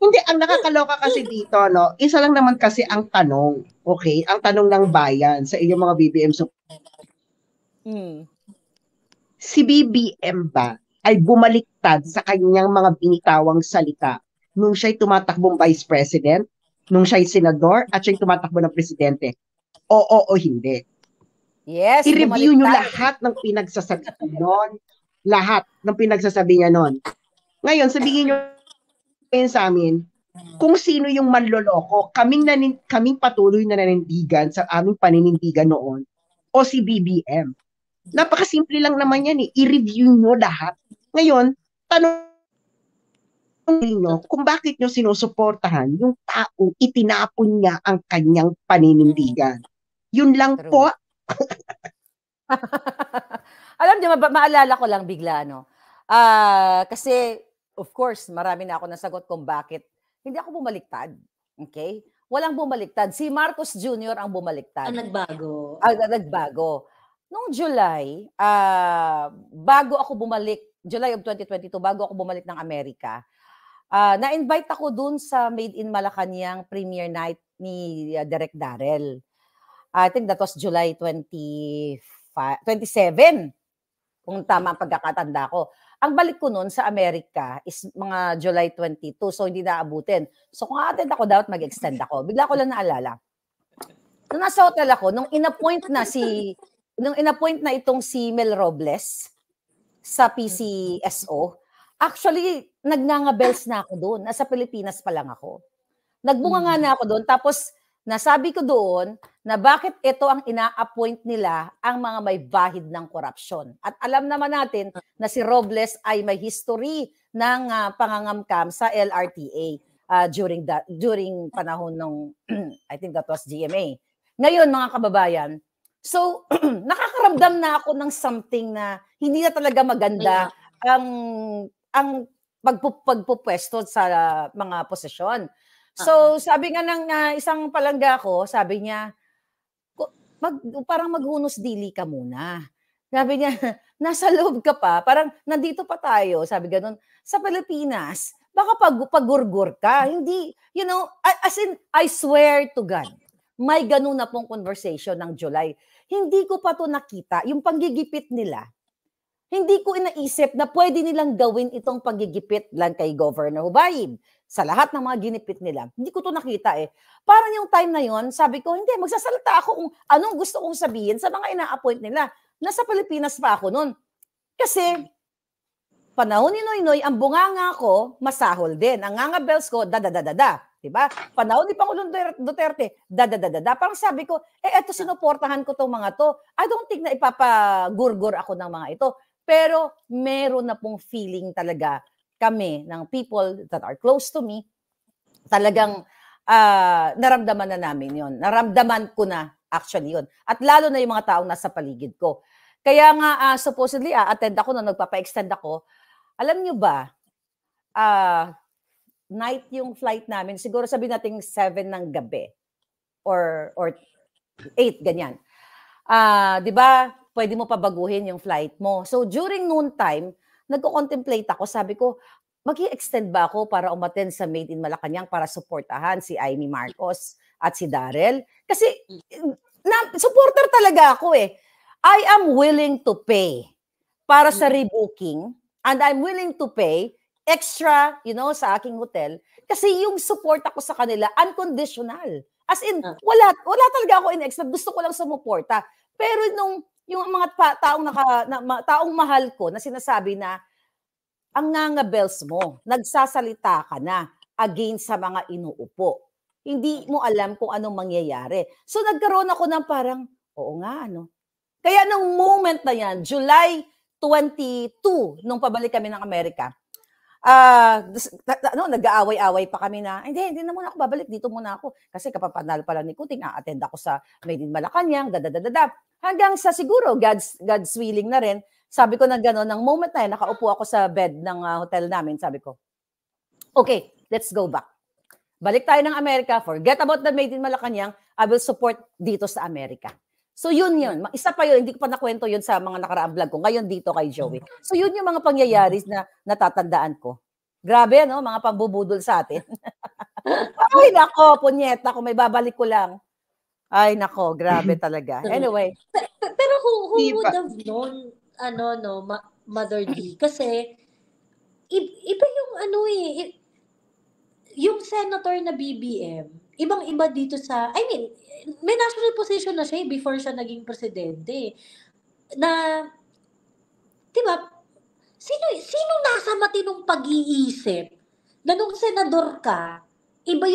[SPEAKER 1] Hindi, ang nakakaloka kasi dito, no? Isa lang naman kasi ang tanong, okay? Ang tanong ng bayan sa inyong mga BBM. Si BBM ba ay bumaliktad sa kanyang mga binitawang salita nung siya'y tumatakbong vice president, nung siya'y senador, at siya'y tumatakbo ng presidente? Oo o hindi?
[SPEAKER 2] Yes,
[SPEAKER 1] I-review nyo lahat ng pinagsasabi noon. Lahat ng pinagsasabi niya noon. Ngayon, sabihin nyo sa amin, kung sino yung manloloko, kaming patuloy na nanindigan sa aming paninindigan noon, o si BBM. Napakasimple lang naman yan eh. I-review nyo lahat. Ngayon, tanong nyo kung bakit nyo sinusuportahan yung taong itinapon niya ang kanyang paninindigan. Yun lang po.
[SPEAKER 2] Alam niyo, maalala ko lang bigla, no? Kasi, of course, marami na ako nasagot kung bakit hindi ako bumaliktad. Okay? Walang bumaliktad. Si Marcos Jr. ang bumaliktad.
[SPEAKER 3] Nagbago.
[SPEAKER 2] Nagbago. Noong July, bago ako bumalik, July of 2022, bago ako bumalik ng Amerika, na-invite ako dun sa Made in Malacanang premiere night ni Direk Darrell. I think that was July 27, kung tama ang pagkakatanda ko. Ang balik ko noon sa Amerika is mga July 22, so hindi naabutin. So kung a-attend ako, dapat mag-extend ako. Bigla ko lang naalala. Nung nasa hotel ako, nung in-appoint na itong si Mel Robles sa PCSO, actually, nagnangabels na ako doon. Nasa Pilipinas pa lang ako. Nagbunga nga na ako doon. Tapos, nasabi ko doon na bakit ito ang ina-appoint nila ang mga may bahid ng korupsyon. At alam naman natin na si Robles ay may history ng pangangamkam sa LRTA during panahon ng, I think that was GMA. Ngayon, mga kababayan, so nakakaramdam na ako ng something na hindi na talaga maganda ang pagpupwesto sa mga posisyon. So, sabi nga ng isang palangga ko, sabi niya, parang maghunos dili ka muna. Sabi niya, nasa loob ka pa, parang nandito pa tayo, sabi ganun, sa Pilipinas, baka pagurgur ka. Hindi, as in, I swear to God, may ganun na pong conversation ng July. Hindi ko pa to nakita, yung panggigipit nila. Hindi ko inaisip na pwede nilang gawin itong panggigipit lang kay Governor Hubayib. Sa lahat ng mga ginipit nila. Hindi ko to nakita eh. Parang yung time na yon, sabi ko, hindi, magsasalita ako kung anong gusto kong sabihin sa mga ina-appoint nila. Nasa Pilipinas pa ako nun. Kasi, panahon ni Noynoy, ang bunganga ko, masahol din. Ang ngangabels ko, da-da-da-da-da. Diba? Panahon ni Pangulong Duterte, da-da-da-da-da. Parang sabi ko, eto sinuportahan ko tong mga to. I don't think na ipapagurgur ako ng mga ito. Pero, meron na pong feeling talaga kami, ng people that are close to me, talagang naramdaman na namin yon. Naramdaman ko na actually yon. At lalo na yung mga taong nasa paligid ko. Kaya nga, supposedly, attend ako na nagpapa-extend ako. Alam nyo ba, night yung flight namin, siguro sabihin natin 7 ng gabi or 8, ganyan. Di ba, pwede mo pa baguhin yung flight mo. So, during noon time, nagko-contemplate ako, sabi ko, mag-i-extend ba ako para umattend sa Made in Malacanang para suportahan si Amy Marcos at si Darrell? Kasi, supporter talaga ako eh. I am willing to pay para sa rebooking and I'm willing to pay extra, sa aking hotel. Kasi yung support ako sa kanila, unconditional. As in, wala talaga ako in extra. Gusto ko lang sumuporta. Pero yung mga taong mahal ko na sinasabi na, ang ngangabels mo, nagsasalita ka na against sa mga inuupo. Hindi mo alam kung anong mangyayari. So nagkaroon ako ng parang, oo nga, Kaya nung moment na yan, July 22, nung pabalik kami ng Amerika, nag-aaway-away pa kami na, hindi na muna ako babalik, dito muna ako. Kasi kapapanalo pala ni Kuting, attend ako sa Made in Malacanang, hanggang sa siguro, God's willing na rin, sabi ko na gano'n, ng moment na yun, nakaupo ako sa bed ng hotel namin, sabi ko, okay, let's go back. Balik tayo ng Amerika, forget about the Made in Malacanang, I will support dito sa Amerika. So yun. Isa pa yun, hindi ko pa nakwento yun sa mga nakaraang vlog ko. Ngayon dito kay Joey. So yun yung mga pangyayari na natatandaan ko. Grabe, mga pambubudol sa atin. Ay, nako, punyeta, kung may babalik ko lang. Ay, nako, grabe talaga. Anyway.
[SPEAKER 3] Pero who would have known, Mother D? Kasi, iba yung yung senator na BBM, ibang-iba dito sa, may national position na siya before siya naging presidente. Na, di ba, sino nasa matinong pag-iisip na nung senador ka, iba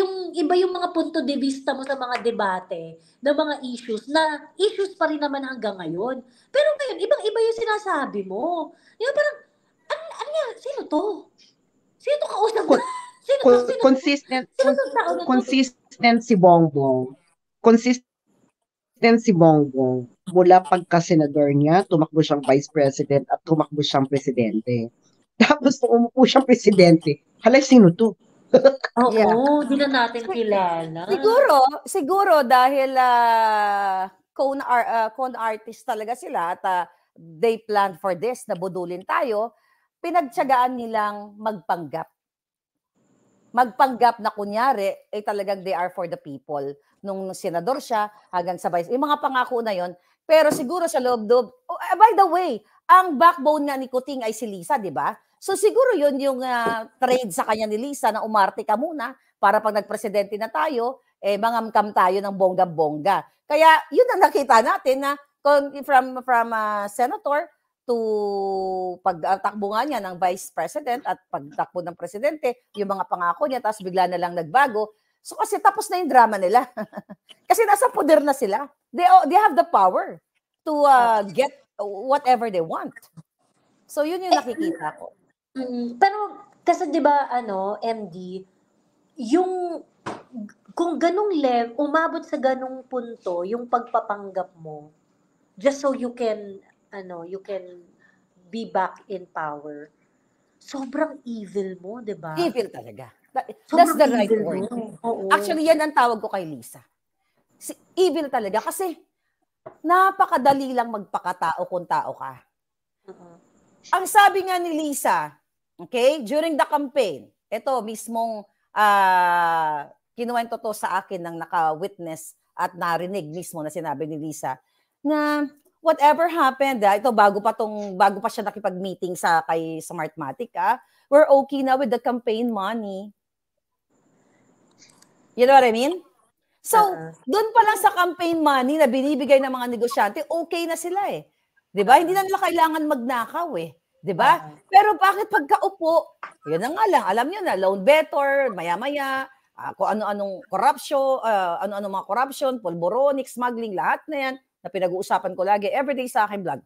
[SPEAKER 3] yung mga punto de vista mo sa mga debate, na mga issues pa rin naman hanggang ngayon. Pero ngayon, ibang-iba yung sinasabi mo. Yung parang, ano yan? Sino to? Sino to kausap mo?
[SPEAKER 1] Consistent si Bongbong. Consistent si Bongbong. Mula pagka-senador niya, tumakbo siyang vice president at tumakbo siyang presidente. Tapos nung umupo siyang presidente, halay, sino to?
[SPEAKER 3] Oo, di na natin kilala.
[SPEAKER 2] Siguro dahil con artist talaga sila at they planned for this, na budulin tayo, pinagtiyagaan nilang magpanggap na kunyari, talagang they are for the people. Nung senador siya, hanggang sa vice, yung mga pangako na yon. Pero siguro sa loob-loob, by the way, ang backbone nga ni Kuting ay si Lisa, di ba? So siguro yun yung trade sa kanya ni Lisa na umarte ka muna para pag nagpresidente na tayo, mangamkam tayo ng bongga-bongga. Kaya yun ang nakita natin na from senator to pagtakbo nga niya ng vice president at pagtakbo ng presidente, yung mga pangako niya, tapos bigla na lang nagbago. So kasi tapos na yung drama nila. Kasi nasa poder na sila. They have the power to get whatever they want. So yun yung nakikita ko.
[SPEAKER 3] Pero kasi 'di ba MD, yung kung ganung umabot sa ganung punto yung pagpapanggap mo just so you can be back in power. Sobrang evil mo, 'di ba?
[SPEAKER 2] Evil talaga. That's the right word. Actually, yan ang tawag ko kay Lisa. Evil talaga kasi napakadali lang magpakatao kung tao ka. Ang sabi nga ni Lisa, okay, during the campaign, ito mismong kinuwento to sa akin ng naka-witness at narinig mismo na sinabi ni Lisa na whatever happened, ito bago pa siya nakipag-meeting kay Smartmatic, we're okay na with the campaign money. You know what I mean? So, doon pa lang sa campaign money na binibigay ng mga negosyante, okay na sila eh. 'Di ba? Hindi na nila kailangan magnakaw eh. 'Di ba? Pero bakit pagkaupo, yun na nga lang, alam niyo na, loan better, maya-maya, kung ano-anong corruption, ano-anong mga corruption, pulboronic, smuggling, lahat na yan, na pinag-uusapan ko lagi, everyday sa akin vlog.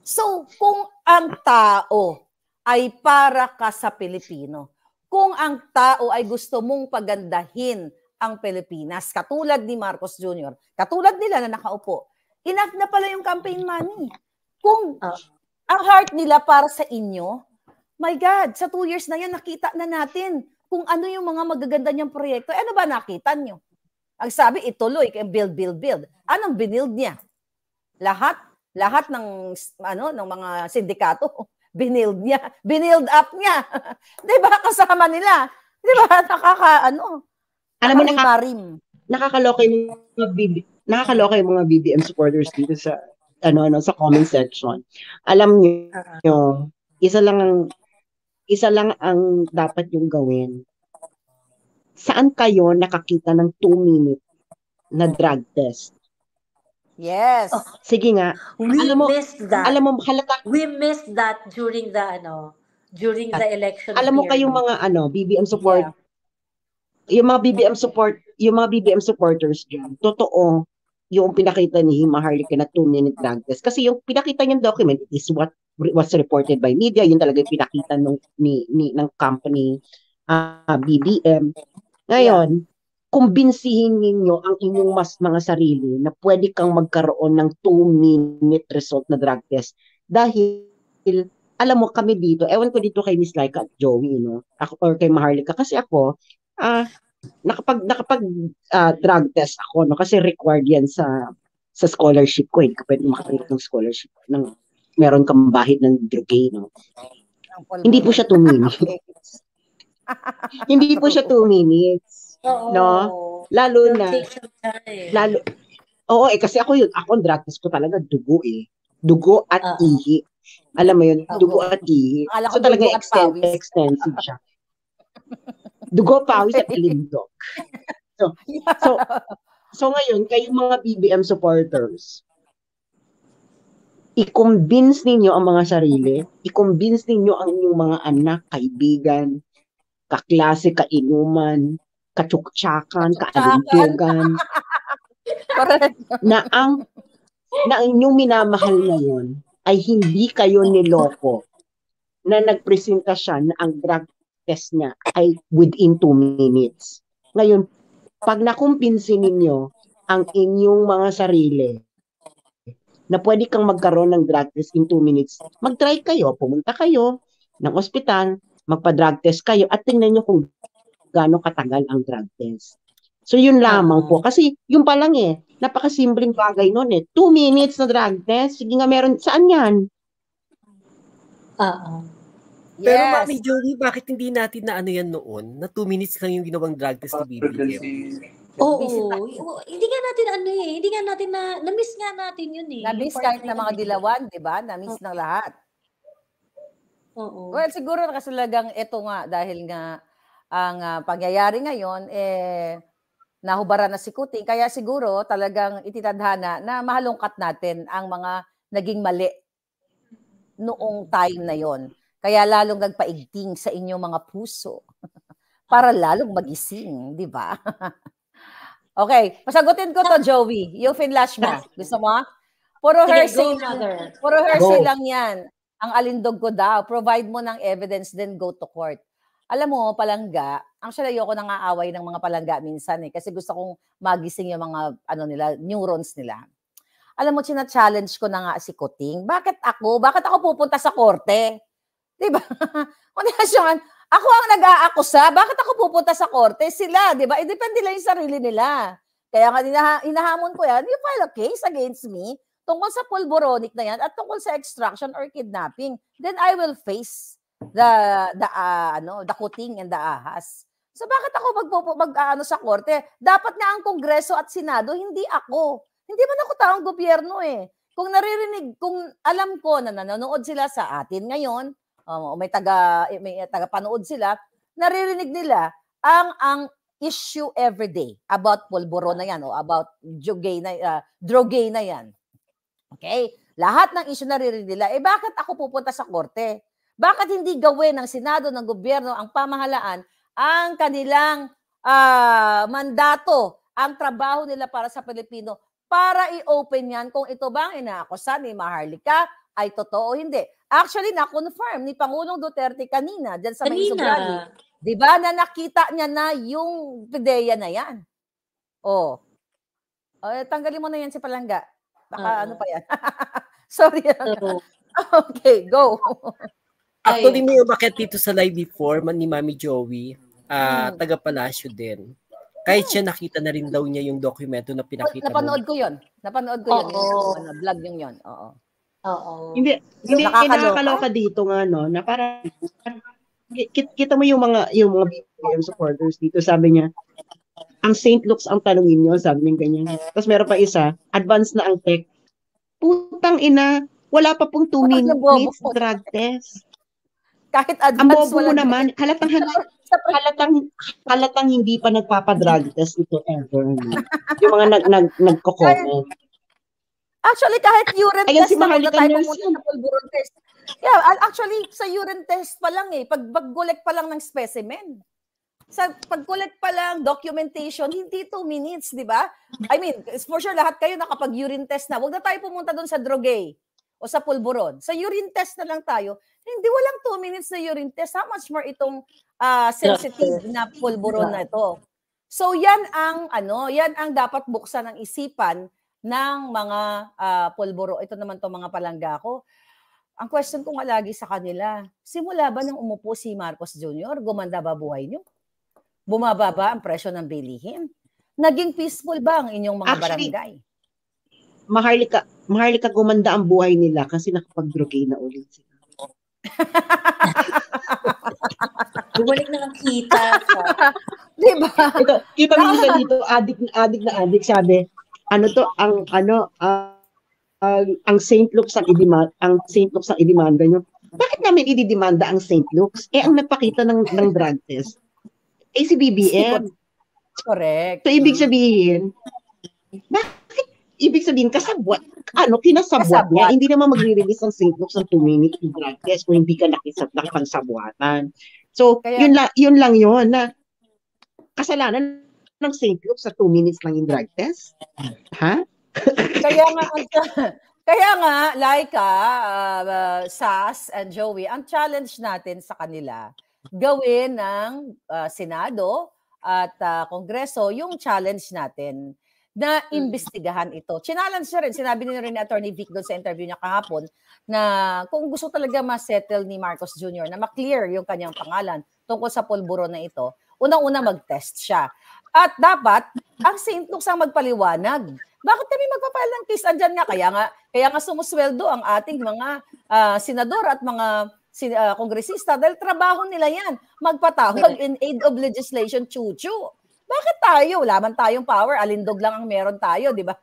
[SPEAKER 2] So, kung ang tao ay para ka sa Pilipino, kung ang tao ay gusto mong pagandahin ang Pilipinas, katulad ni Marcos Jr., katulad nila na nakaupo, enough na pala yung campaign money. Kung ang heart nila para sa inyo, my God, sa 2 years na yan, nakita na natin kung ano yung mga magaganda niyang proyekto. Ano ba nakita niyo? Ang sabi, ituloy, build. Anong binild niya? Lahat ng mga sindikato, binild up niya. 'Di ba kasama nila? 'Di ba
[SPEAKER 1] Alam mo nakakaloka yung mga BBM supporters dito sa sa comment section. Alam niyo, isa lang ang isa lang ang dapat yung gawin. Saan kayo nakakita ng 2-minute na drug test?
[SPEAKER 2] Yes.
[SPEAKER 1] Sige nga.
[SPEAKER 3] Missed that.
[SPEAKER 1] Alam mo, halata.
[SPEAKER 3] We missed that during the election.
[SPEAKER 1] Alam mo kayong mga BBM support, yung mga BBM supporters dyan, totoo, yung pinakita ni Maharlika na 2-minute drug test. Kasi yung pinakita niyang document is what was reported by media. Yun talaga yung pinakita ng company BBM. Ngayon, kumbinsihin ninyo ang inyong mga sarili na pwede kang magkaroon ng 2-minute result na drug test. Dahil, alam mo kami dito, ewan ko dito kay Miss Laika at Joey, ako, or kay Maharlika, kasi ako, nakapag drug test ako, kasi required yan sa scholarship ko. Hindi ka pwede makatanggap ng scholarship ng meron kang bahid ng drugay, Hindi po siya 2 minutes. Hindi po siya 2 minutes. Lalo na, kasi ako ang drug test ko talaga dugo Dugo at ihi. Alam mo yun, dugo at ihi. So talaga extensive siya. Dugo, pawis at alindog. So ngayon, kayong mga BBM supporters, i-convince ninyo ang mga sarili, i-convince ninyo ang inyong mga anak, kaibigan, kaklase, kainuman, katsuksakan, kaalintugan, na ang inyong minamahal ngayon ay hindi kayo niloko na nagpresenta siya na ang drug test niya ay within 2 minutes. Ngayon, pag nakumpinsin ninyo ang inyong mga sarili na pwede kang magkaroon ng drug test in 2 minutes, mag-try kayo, pumunta kayo ng ospital, magpa-drug test kayo at tingnan nyo kung gaano katagal ang drug test. So yun lamang po. Kasi yung pa lang napakasimpleng bagay nun 2 minutes na drug test. Sige nga, meron, saan yan?
[SPEAKER 4] Pero Mami Joey, bakit hindi natin na yan noon? Na 2 minutes lang yung ginawang drug test ni BBM.
[SPEAKER 3] Hindi nga natin hindi nga natin na-miss nga natin yun
[SPEAKER 2] Na-miss kahit na mga dilawan, di ba? Na-miss ng lahat. Well, siguro kasi talagang ito nga, dahil nga ang pangyayari ngayon, nahubaran na si Kuting. Kaya siguro talagang ititadhana na mahalungkat natin ang mga naging mali noong time na yon. Kaya lalong nagpaigting sa inyong mga puso para lalong magising, di ba? Okay, pasagutin ko to, Joey. Yung finlash mo. Gusto mo? Puro hearsay lang yan. Ang alindog ko daw. Provide mo ng evidence, then go to court. Alam mo, palangga, actually ayoko nang aaway ng mga palangga minsan kasi gusto kong magising yung mga neurons nila. Alam mo, challenge ko na nga si Kuting. Bakit ako pupunta sa korte? 'Di ba? Ako ang nag-aakusa. Bakit ako pupunta sa korte? Sila, 'di ba? Depende lang yung sarili nila. Kaya nga hinahamon ko yan, you file a case against me tungkol sa pulboronic na yan at tungkol sa extraction or kidnapping. Then I will face the Kuting and the ahas. So bakit ako mag sa korte? Dapat nga ang Kongreso at Senado, hindi ako. Hindi man ako taong gobyerno Kung kung alam ko na nanonood sila sa atin ngayon, may taga-panood sila, naririnig nila ang issue everyday about pulboro na yan o about drogay na yan. Okay? Lahat ng issue naririnig nila, bakit ako pupunta sa korte? Bakit hindi gawin ng Senado, ng gobyerno, ang pamahalaan, ang kanilang mandato, ang trabaho nila para sa Pilipino, para i-open yan kung ito ba ang inaakusa ni Maharlika ay totoo o hindi. Actually, na-confirm ni Pangulong Duterte kanina dyan sa may Subrali. Di ba na nakita niya na yung PDEA na yan? Tanggalin mo na yan si Palangga. Baka ano pa yan. Sorry. Okay, go.
[SPEAKER 4] Actually, may umakyat dito sa live before ni Mami Joey, taga-Palasyo din. Kahit siya nakita na rin daw niya yung dokumento na pinakita mo.
[SPEAKER 2] Napanood ko yun. Yung vlog yung yun.
[SPEAKER 1] Hindi nakakaloka dito nga na parang kita mo yung mga BBM supporters dito, sabi niya, ang St. Luke's ang tanungin niyo, sabi niya ganyan. Tapos meron pa isa, advance na ang tech. Putang ina, wala pa pong 2 minutes drug test.
[SPEAKER 2] Kahit
[SPEAKER 1] Ang
[SPEAKER 2] advance
[SPEAKER 1] bobo mo naman, halatang hindi pa nagpapadrug test ito ever. No? Yung mga nagko-comment.
[SPEAKER 2] Actually, kahit urine
[SPEAKER 1] Ayan,
[SPEAKER 2] test
[SPEAKER 1] si
[SPEAKER 2] na huwag na
[SPEAKER 1] Maharlika
[SPEAKER 2] tayo
[SPEAKER 1] nurse
[SPEAKER 2] pumunta
[SPEAKER 1] yan.
[SPEAKER 2] sa pulburon test. Yeah, actually, sa urine test pa lang pag-collect pa lang ng specimen. Sa pag-collect pa lang, documentation, hindi 2 minutes, di ba? I mean, for sure, lahat kayo nakapag-urine test na. Huwag na tayo pumunta doon sa Drogay o sa pulburon. Sa urine test na lang tayo. Hindi, walang 2 minutes na urine test. How much more itong sensitive na pulburon na ito? So, yan ang dapat buksan ng isipan ng mga pulburo. Ito naman to mga palangga ko. Ang question ko nga lagi sa kanila, simula ba nang umupo si Marcos Jr., gumanda ba buhay nyo? Bumaba ba ang presyo ng bilihin? Naging peaceful ba ang inyong mga barangay?
[SPEAKER 1] Maharlika, gumanda ang buhay nila kasi nakapag-drogay na ulit sila.
[SPEAKER 3] Bumalik na ng kita.
[SPEAKER 2] Diba?
[SPEAKER 1] Ito, kita mo isa dito, adik, sabi, ang St. Luke's ang idemanda nyo. Bakit namin ididemanda ang St. Luke's? Ang nagpakita ng drug test si BBM.
[SPEAKER 2] Correct.
[SPEAKER 1] So, ibig sabihin, kasabwat, kinasabwat niya, hindi naman magre-release ng St. Luke's ng 2 minutes to drug test kung hindi ka nakipagsabwatan. So, yun lang yun, na kasalanan ng St. Luke's sa 2 minutes lang yung drug test? Ha?
[SPEAKER 2] Kaya nga, Laika, Sas, and Joey, ang challenge natin sa kanila, gawin ng Senado at Kongreso yung challenge natin na imbestigahan ito. Challenge niya rin, sinabi niya rin ni Attorney Vic doon sa interview niya kahapon na kung gusto talaga ma-settle ni Marcos Jr. na ma-clear yung kanyang pangalan tungkol sa pulburo na ito, unang-una mag-test siya. At dapat, ang St. Luke's ang magpaliwanag. Bakit kami magpapile ng case? Andyan nga, kaya nga sumusweldo ang ating mga senador at mga kongresista dahil trabaho nila yan. Magpatawag in aid of legislation, chuchu. Bakit tayo? Wala man tayong power. Alindog lang ang meron tayo, di ba?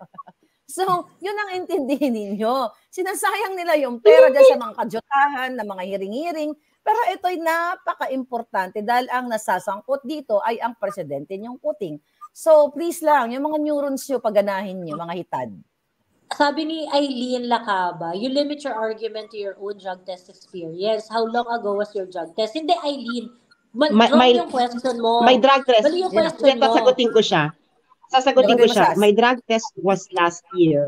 [SPEAKER 2] So, yun ang intindihin ninyo. Sinasayang nila yung pera dyan sa mga kadyutahan, na mga hiring-hiring. Pero ito'y napaka-importante dahil ang nasasangkot dito ay ang presidente niyong puting. So, please lang, yung mga neurons nyo, paganahin nyo, mga hitad.
[SPEAKER 3] Sabi ni Eileen Lacaba, you limit your argument to your own drug test experience. How long ago was your drug test? Hindi, Eileen. Yung question mo.
[SPEAKER 1] My drug test.
[SPEAKER 3] Mali yung question mo.
[SPEAKER 1] Sasagutin ko siya. My drug test was last year.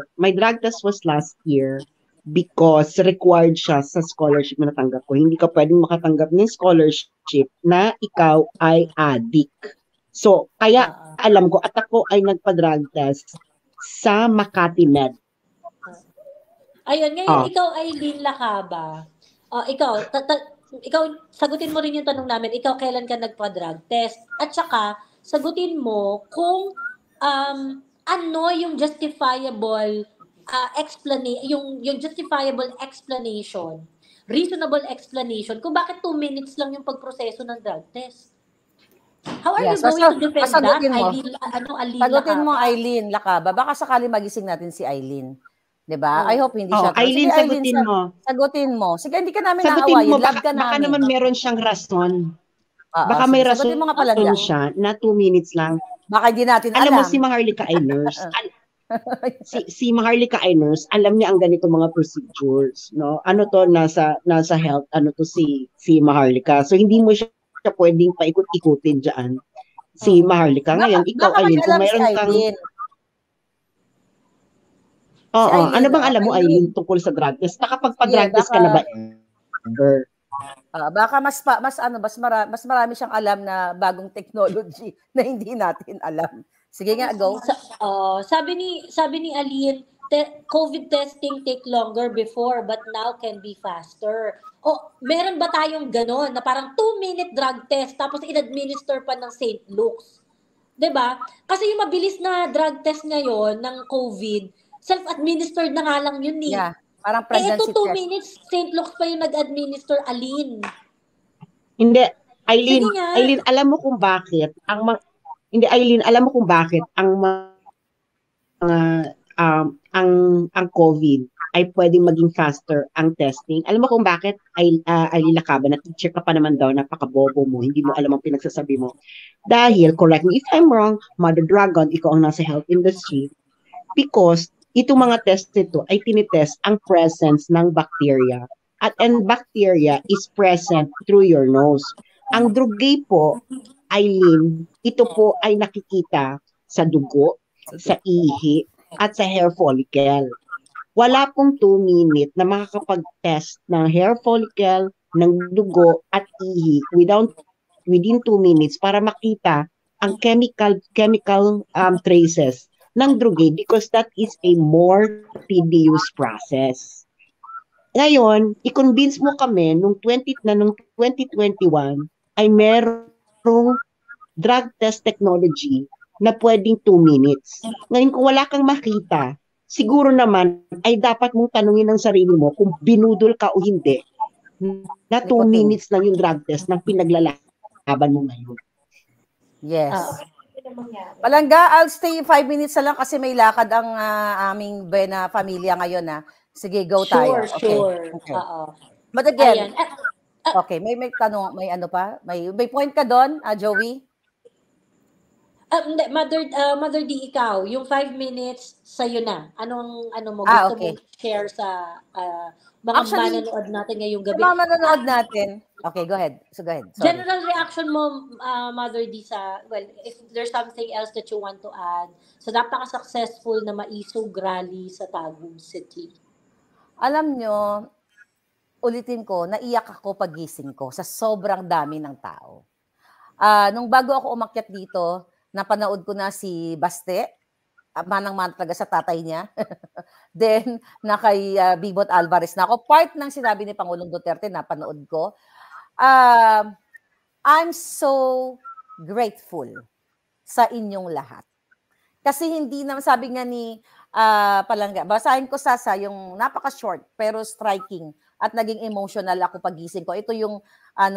[SPEAKER 1] Because required siya sa scholarship na natanggap ko. Hindi ka pwedeng makatanggap ng scholarship na ikaw ay addict. So, kaya alam ko, at ako ay nagpa-drug test sa Makati Med.
[SPEAKER 3] Ayun, ngayon ikaw, Eileen Lacaba. Ikaw, sagutin mo rin yung tanong namin, ikaw kailan ka nagpa-drug test? At saka, sagutin mo kung ano yung justifiable yung justifiable explanation, reasonable explanation kung bakit 2 minutes lang yung pagproseso ng drug test. How are you going to defend that, Eileen?
[SPEAKER 2] Sagutin mo, Eileen Lacaba. Baka sakali magising natin si Eileen. Diba? I hope hindi siya.
[SPEAKER 1] Eileen, sagutin mo.
[SPEAKER 2] Sagutin mo. Sige, hindi ka namin naawayin. Love ka namin.
[SPEAKER 1] Baka naman meron siyang rason. Baka may rason siya na 2 minutes lang.
[SPEAKER 2] Baka hindi natin alam.
[SPEAKER 1] Alam mo, si Maharlika ay nurse. si Maharlika ay nurse, alam niya ang ganito mga procedures, no? Ano to, nasa health, si Maharlika. So, hindi mo siya pwedeng paikot-ikutin dyan. Si Maharlika. Ngayon, ikaw, Eileen, kung mayroon kang... ano bang alam mo, Eileen, tungkol sa drug test? Nakapagpa-drug test ka na ba?
[SPEAKER 2] Baka mas marami siyang alam na bagong technology na hindi natin alam. Sige nga, go.
[SPEAKER 3] Sabi ni Eileen, COVID testing take longer before but now can be faster. Meron ba tayong gano'n na parang 2-minute drug test tapos in-administer pa ng St. Luke's? 'Di ba? Kasi yung mabilis na drug test ngayon ng COVID, self-administered na nga lang yun eh.
[SPEAKER 2] Yeah, parang pregnancy
[SPEAKER 3] test. 2 minutes, St. Luke's pa yung nag-administer, Eileen.
[SPEAKER 1] Hindi, Eileen, alam mo kung bakit ang ang COVID ay ay pwedeng maging faster ang testing. Alam mo kung bakit ay lilakaban na teacher ka pa naman daw, napakabobo mo, hindi mo alam ang pinagsasabi mo. Dahil, correct me if I'm wrong, Mother Dragon, ikaw ang nasa health industry, because itong mga test nito ay tinitest ang presence ng bacteria. And bacteria is present through your nose. Ang drugay po, Eileen, ito po ay nakikita sa dugo, sa ihi, at sa hair follicle. Wala pong 2 minutes na makakapag-test ng hair follicle, ng dugo at ihi within 2 minutes para makita ang chemical traces ng drugay because that is a more tedious process. Ngayon, i-convince mo kami nung 2021 ay merong drug test technology na pwedeng 2 minutes. Ngayon, kung wala kang makita, siguro naman ay dapat mong tanungin ng sarili mo kung binudol ka o hindi na 2 minutes lang yung drug test ng pinaglalaban mo ngayon.
[SPEAKER 2] Yes. Palangga, I'll stay 5 minutes na lang kasi may lakad ang aming Bena Familia ngayon na. Sige, go tayo.
[SPEAKER 3] Sure.
[SPEAKER 2] Okay. But again, okay, may tanong, may ano pa? May point ka doon, Joey?
[SPEAKER 3] Mother D, ikaw, yung 5 minutes sa'yo na. Ano mo gusto mo share sa mga manonood natin ngayong gabi?
[SPEAKER 2] Mga manonood natin. Okay, go ahead. Go ahead. Sorry.
[SPEAKER 3] General reaction mo, Mother D, if there's something else that you want to add, so napaka-successful na maisog rally sa Tagum City.
[SPEAKER 2] Alam nyo, ulitin ko, naiyak ako pagising ko sa sobrang dami ng tao. Nung bago ako umakyat dito, napanood ko na si Baste, manang-man talaga sa tatay niya. Then, na kay Bibot Alvarez na ako. Part ng sinabi ni Pangulong Duterte, napanood ko. I'm so grateful sa inyong lahat. Kasi hindi naman, sabi nga ni Palangga, basahin ko Sasa, yung napaka-short pero striking at naging emotional ako pagising ko. Ito yung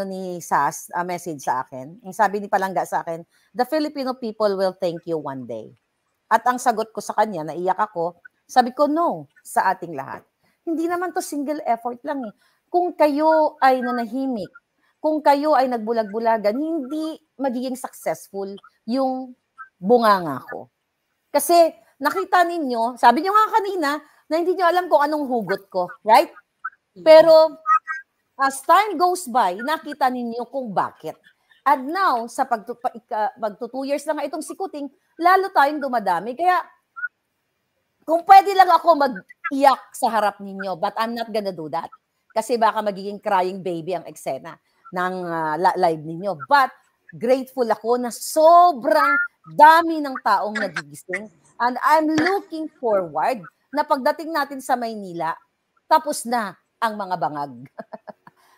[SPEAKER 2] ni Sas, message sa akin. Yung sabi ni Palangga sa akin, the Filipino people will thank you one day. At ang sagot ko sa kanya, naiyak ako, sabi ko, no, sa ating lahat. Hindi naman to single effort lang eh. Kung kayo ay nanahimik, kung kayo ay nagbulag-bulagan, hindi magiging successful yung bunganga ko. Kasi nakita ninyo, sabi nyo nga kanina, na hindi nyo alam kung anong hugot ko, right? Pero as time goes by, nakita ninyo kung bakit. And now, sa magto 2 years na nga itong sikuting, lalo tayong dumadami. Kaya, kung pwede lang ako mag-iyak sa harap ninyo, but I'm not gonna do that. Kasi baka magiging crying baby ang eksena ng live ninyo. But, grateful ako na sobrang dami ng taong nagigising. And I'm looking forward na pagdating natin sa Maynila, tapos na ang mga bangag.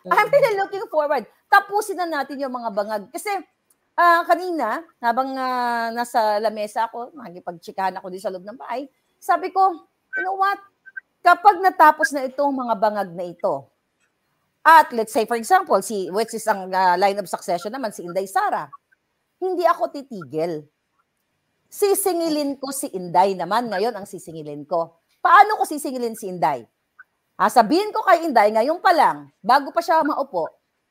[SPEAKER 2] I'm really looking forward. Tapusin na natin yung mga bangag. Kasi kanina, habang nasa lamesa ako, makikipagtsikahan ako din sa loob ng bahay, sabi ko, you know what? Kapag natapos na itong mga bangag na ito, at let's say for example, which is ang line of succession naman, si Inday Sara, hindi ako titigil. Sisingilin ko si Inday naman, ngayon ang sisingilin ko. Paano ko sisingilin si Inday? Sabihin ko kay Inday, ngayon pa lang, bago pa siya maupo,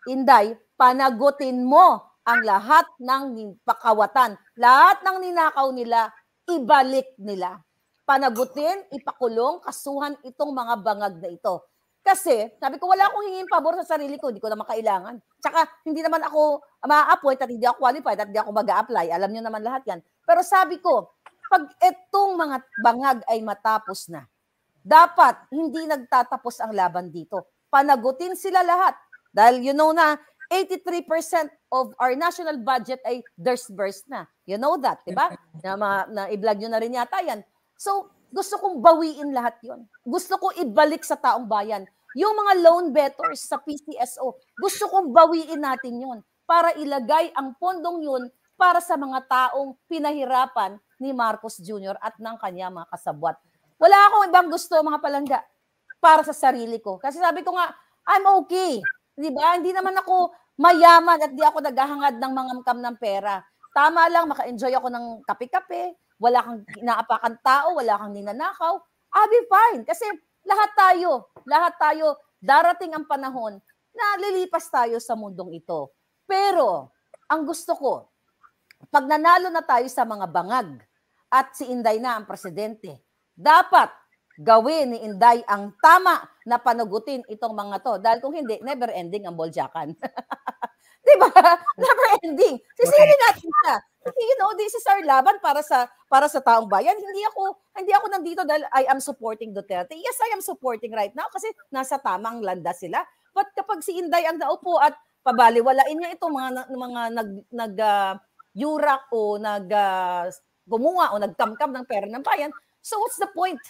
[SPEAKER 2] Inday, panagutin mo ang lahat ng pakawatan, lahat ng ninakaw nila, ibalik nila. Panagutin, ipakulong, kasuhan itong mga bangag na ito. Kasi, sabi ko, wala akong hingin pabor sa sarili ko, hindi ko naman kailangan. Tsaka, hindi naman ako ma-appoint at hindi ako qualified at hindi ako mag-a-apply. Alam nyo naman lahat yan. Pero sabi ko, pag itong mga bangag ay matapos na, dapat hindi nagtatapos ang laban dito. Panagutin sila lahat. Dahil you know na 83% of our national budget ay disbursed na. You know that, di ba? Na i-vlog nyo na rin yata yan. So, gusto kong bawiin lahat yon. Gusto ko ibalik sa taong bayan. Yung mga loan bettors sa PCSO, gusto kong bawiin natin yon para ilagay ang pondong yun para sa mga taong pinahirapan ni Marcos Jr. at ng kanya mga kasabwat. Wala akong ibang gusto, mga palangga, para sa sarili ko. Kasi sabi ko nga, I'm okay. Di ba? Hindi naman ako mayaman at di ako naghahangad ng mangamkam ng pera. Tama lang, maka-enjoy ako ng kape-kape, wala kang inaapakan tao, wala kang ninanakaw, I'll be fine. Kasi lahat tayo, darating ang panahon na lilipas tayo sa mundong ito. Pero, ang gusto ko, pag nanalo na tayo sa mga bangag at si Inday na ang presidente, dapat gawin ni Inday ang tama na panagutin itong mga to. Dahil kung hindi, never ending ang boljakan. Diba? Never ending. Sisili natin siya. You know, this is our laban para sa taong bayan. Hindi ako nandito dahil I am supporting Duterte. Yes, I am supporting right now kasi nasa tamang landas sila. But kapag si Inday ang naupo at pabaliwalain niya itong mga yurak o gumunga o nagkamkam ng pera ng bayan, so what's the point?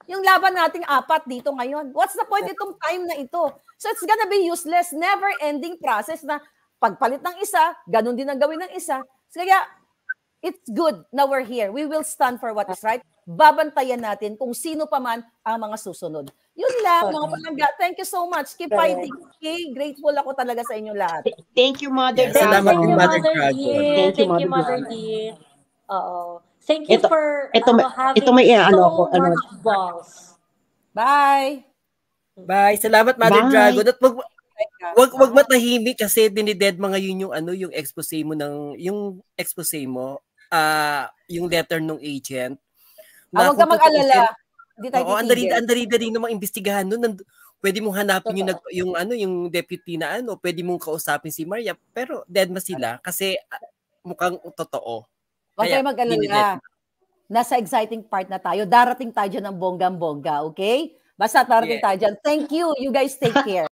[SPEAKER 2] Yung laban nating 4 dito ngayon. What's the point itong time na ito? So it's gonna be useless, never-ending process na pagpalit ng isa, ganun din ang gawin ng isa. Kaya, it's good na we're here. We will stand for what is right. Babantayan natin kung sino pa man ang mga susunod. Yun lang, mga palangga. Thank you so much. Keep fighting. Okay? Grateful ako talaga sa inyong lahat.
[SPEAKER 1] Thank you, Mother.
[SPEAKER 4] Salamat
[SPEAKER 3] Thank you,
[SPEAKER 4] Mother
[SPEAKER 3] Mother
[SPEAKER 4] Dragon.
[SPEAKER 3] Dear. Thank you, Mother Dear. Thank you for having so much balls.
[SPEAKER 2] Bye.
[SPEAKER 4] Bye. Salamat Mother
[SPEAKER 1] Bye.
[SPEAKER 4] Dragon. At wag matahimik kasi dinided mga yun yung expose mo yung letter ng agent.
[SPEAKER 2] Huwag ka mag-alala. Hindi tayo titigil.
[SPEAKER 4] Ang dali namang imbestigahan nun. Pwede mong hanapin yung deputy na pwede mong kausapin si Maria, pero dead ma sila kasi mukhang totoo.
[SPEAKER 2] Huwag kayo mag-alala. Nasa exciting part na tayo. Darating tayo dyan ng bonggang-bongga, okay? Basta darating tayo dyan. Thank you. You guys take care.